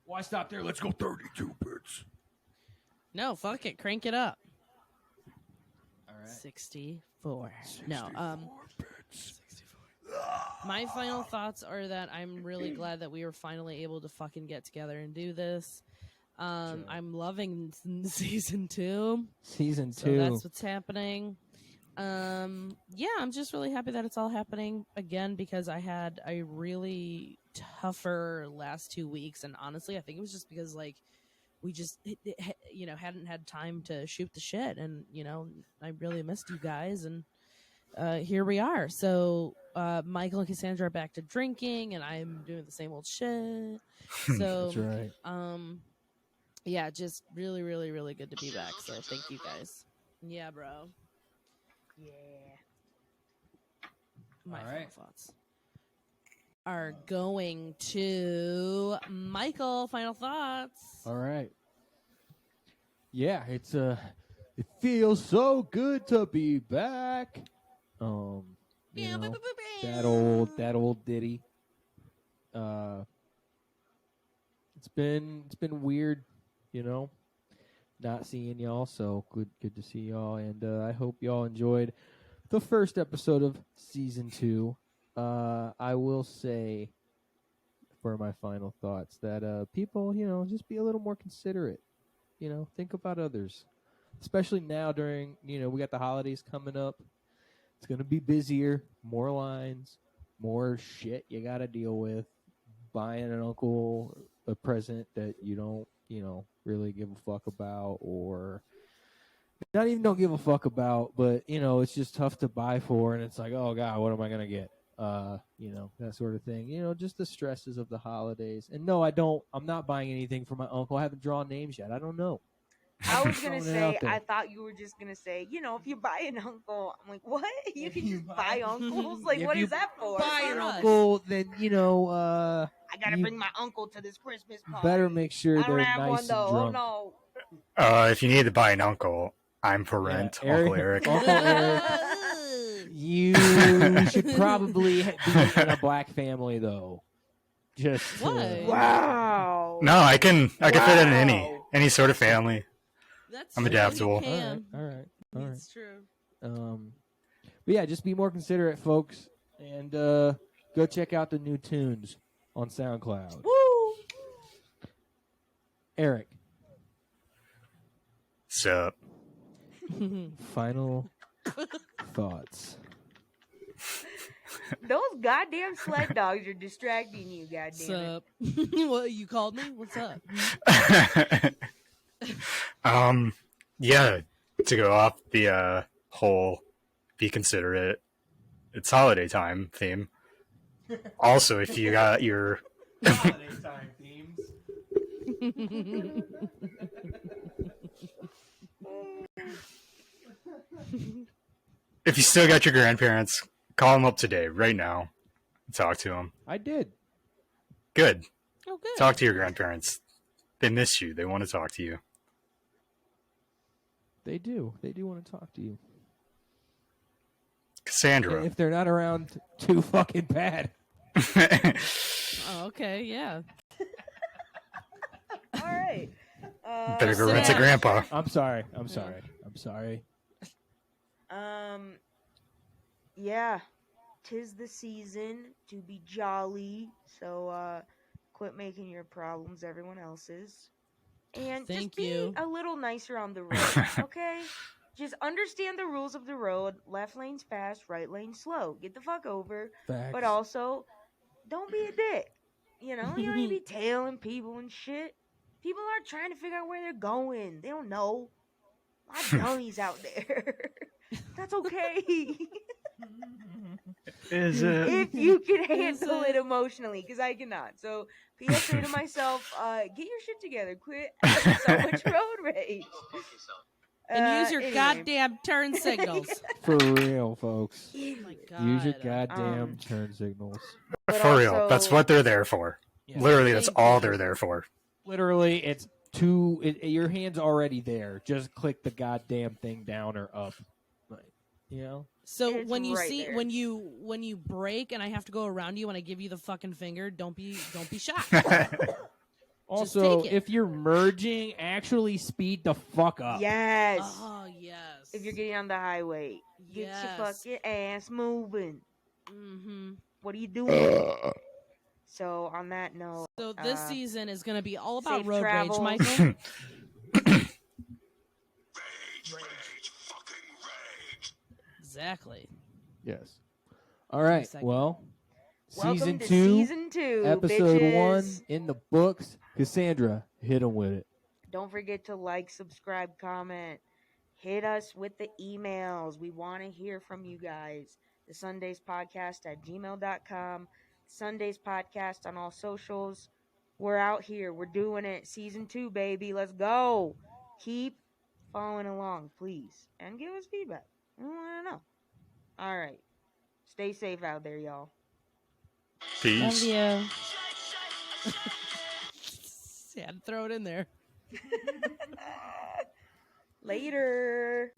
Why stop there? Let's go 32 bits. No, fuck it. Crank it up. All right. 64. No, my final thoughts are that I'm really glad that we were finally able to fucking get together and do this. I'm loving season 2. Season So 2. that's what's happening. Yeah, I'm just really happy that it's all happening again because I had a really tougher last 2 weeks, and honestly, I think it was just because like we just hadn't had time to shoot the shit, and I really missed you guys, and here we are. So Michael and Cassandra are back to drinking, and I'm doing the same old shit. So That's right. yeah, just really, really, really good to be back. So thank you guys. Yeah, bro. Yeah. My All final right. thoughts are going to Michael. Final thoughts. All right. Yeah, it feels so good to be back. You know, that old ditty. It's been weird, not seeing y'all. So good to see y'all, and I hope y'all enjoyed the first episode of season 2. I will say, for my final thoughts, that people, just be a little more considerate. Think about others, especially now during, we got the holidays coming up. It's gonna be busier, more lines, more shit you gotta deal with. Buying an uncle a present that you don't, really give a fuck about, or not even don't give a fuck about, but it's just tough to buy for, and it's like, oh god, what am I gonna get? That sort of thing. Just the stresses of the holidays. And no, I'm not buying anything for my uncle. I haven't drawn names yet. I don't know. I was gonna Throwing it out say, there. I thought you were just gonna say, if you buy an uncle, I'm like, what? You If can you just buy- buy uncles? Like, If what you is that for? Buy an For us. uncle, then I gotta you bring my uncle to this Christmas party. better make sure I don't they're have nice one and though. drunk. Oh no. If you need to buy an uncle, I'm for Yeah, rent. Eric- Uncle Eric. Uncle Eric. You should probably be in a black family, though. Just Why? Wow. No, I can fit it in Wow. any sort of family. That's I'm true, adaptable. You can. All right. It's true. But yeah, just be more considerate, folks, and go check out the new tunes on SoundCloud. Woo. Eric, So, final thoughts. Those goddamn sled dogs are distracting you, goddamn What's it. up? What, you called me? What's up? yeah, to go off the whole be considerate, it's holiday time theme. Also, if you got your Holiday time themes. if you still got your grandparents, call them up today, right now. Talk to them. I did. Good. Oh, good. Talk to your grandparents. They miss you. They want to talk to you. They do. They do want to talk to you. Cassandra. And if they're not around, too fucking bad. Oh, okay, yeah. All right. Better go sit rent to down. grandpa. I'm sorry. I'm sorry. Yeah. 'Tis the season to be jolly. So, quit making your problems everyone else's. And Thank just be you. a little nicer on the road, okay? just understand the rules of the road. Left lane's fast, right lane slow. Get the fuck over. Facts. But also, don't be a dick. You know, you don't need to be tailing people and shit. People are trying to figure out where they're going. They don't know. A lot of dummies out there. That's okay. Is it? If you can handle it emotionally, because I cannot. So, PSA to myself, get your shit together. Quit having so much road rage. And use your Anyway. goddamn turn signals. For real, folks. Oh my god. Use your goddamn Um, turn signals. But For real, that's also- what they're there for. Yeah. Literally, that's Thank all you. they're there for. Literally, it's your hand's already there. Just click the goddamn thing down or up. Like, you know? So It's when you right see there. when you break and I have to go around you and I give you the fucking finger, don't be shocked. Also, take it. if you're merging, actually speed the fuck up. Yes. Oh yes. If you're getting on the highway, get Yes. your fucking ass moving. Mm-hmm. What are you doing? So, on that note, So this season is going to be all about safe road travels. rage, Michael. Rage, fucking rage. Exactly. Yes. All right. Second. Well, welcome season to 2, season 2, episode bitches. 1 in the books. Cassandra, hit him with it. Don't forget to like, subscribe, comment. Hit us with the emails. We want to hear from you guys. The Sundays Podcast at gmail.com. Sundays Podcast on all socials. We're out here. We're doing it. Season 2, baby. Let's go. Keep following along, please. And give us feedback. We want to know. All right. Stay safe out there, y'all. Peace. you. Yeah, throw it in there. Later.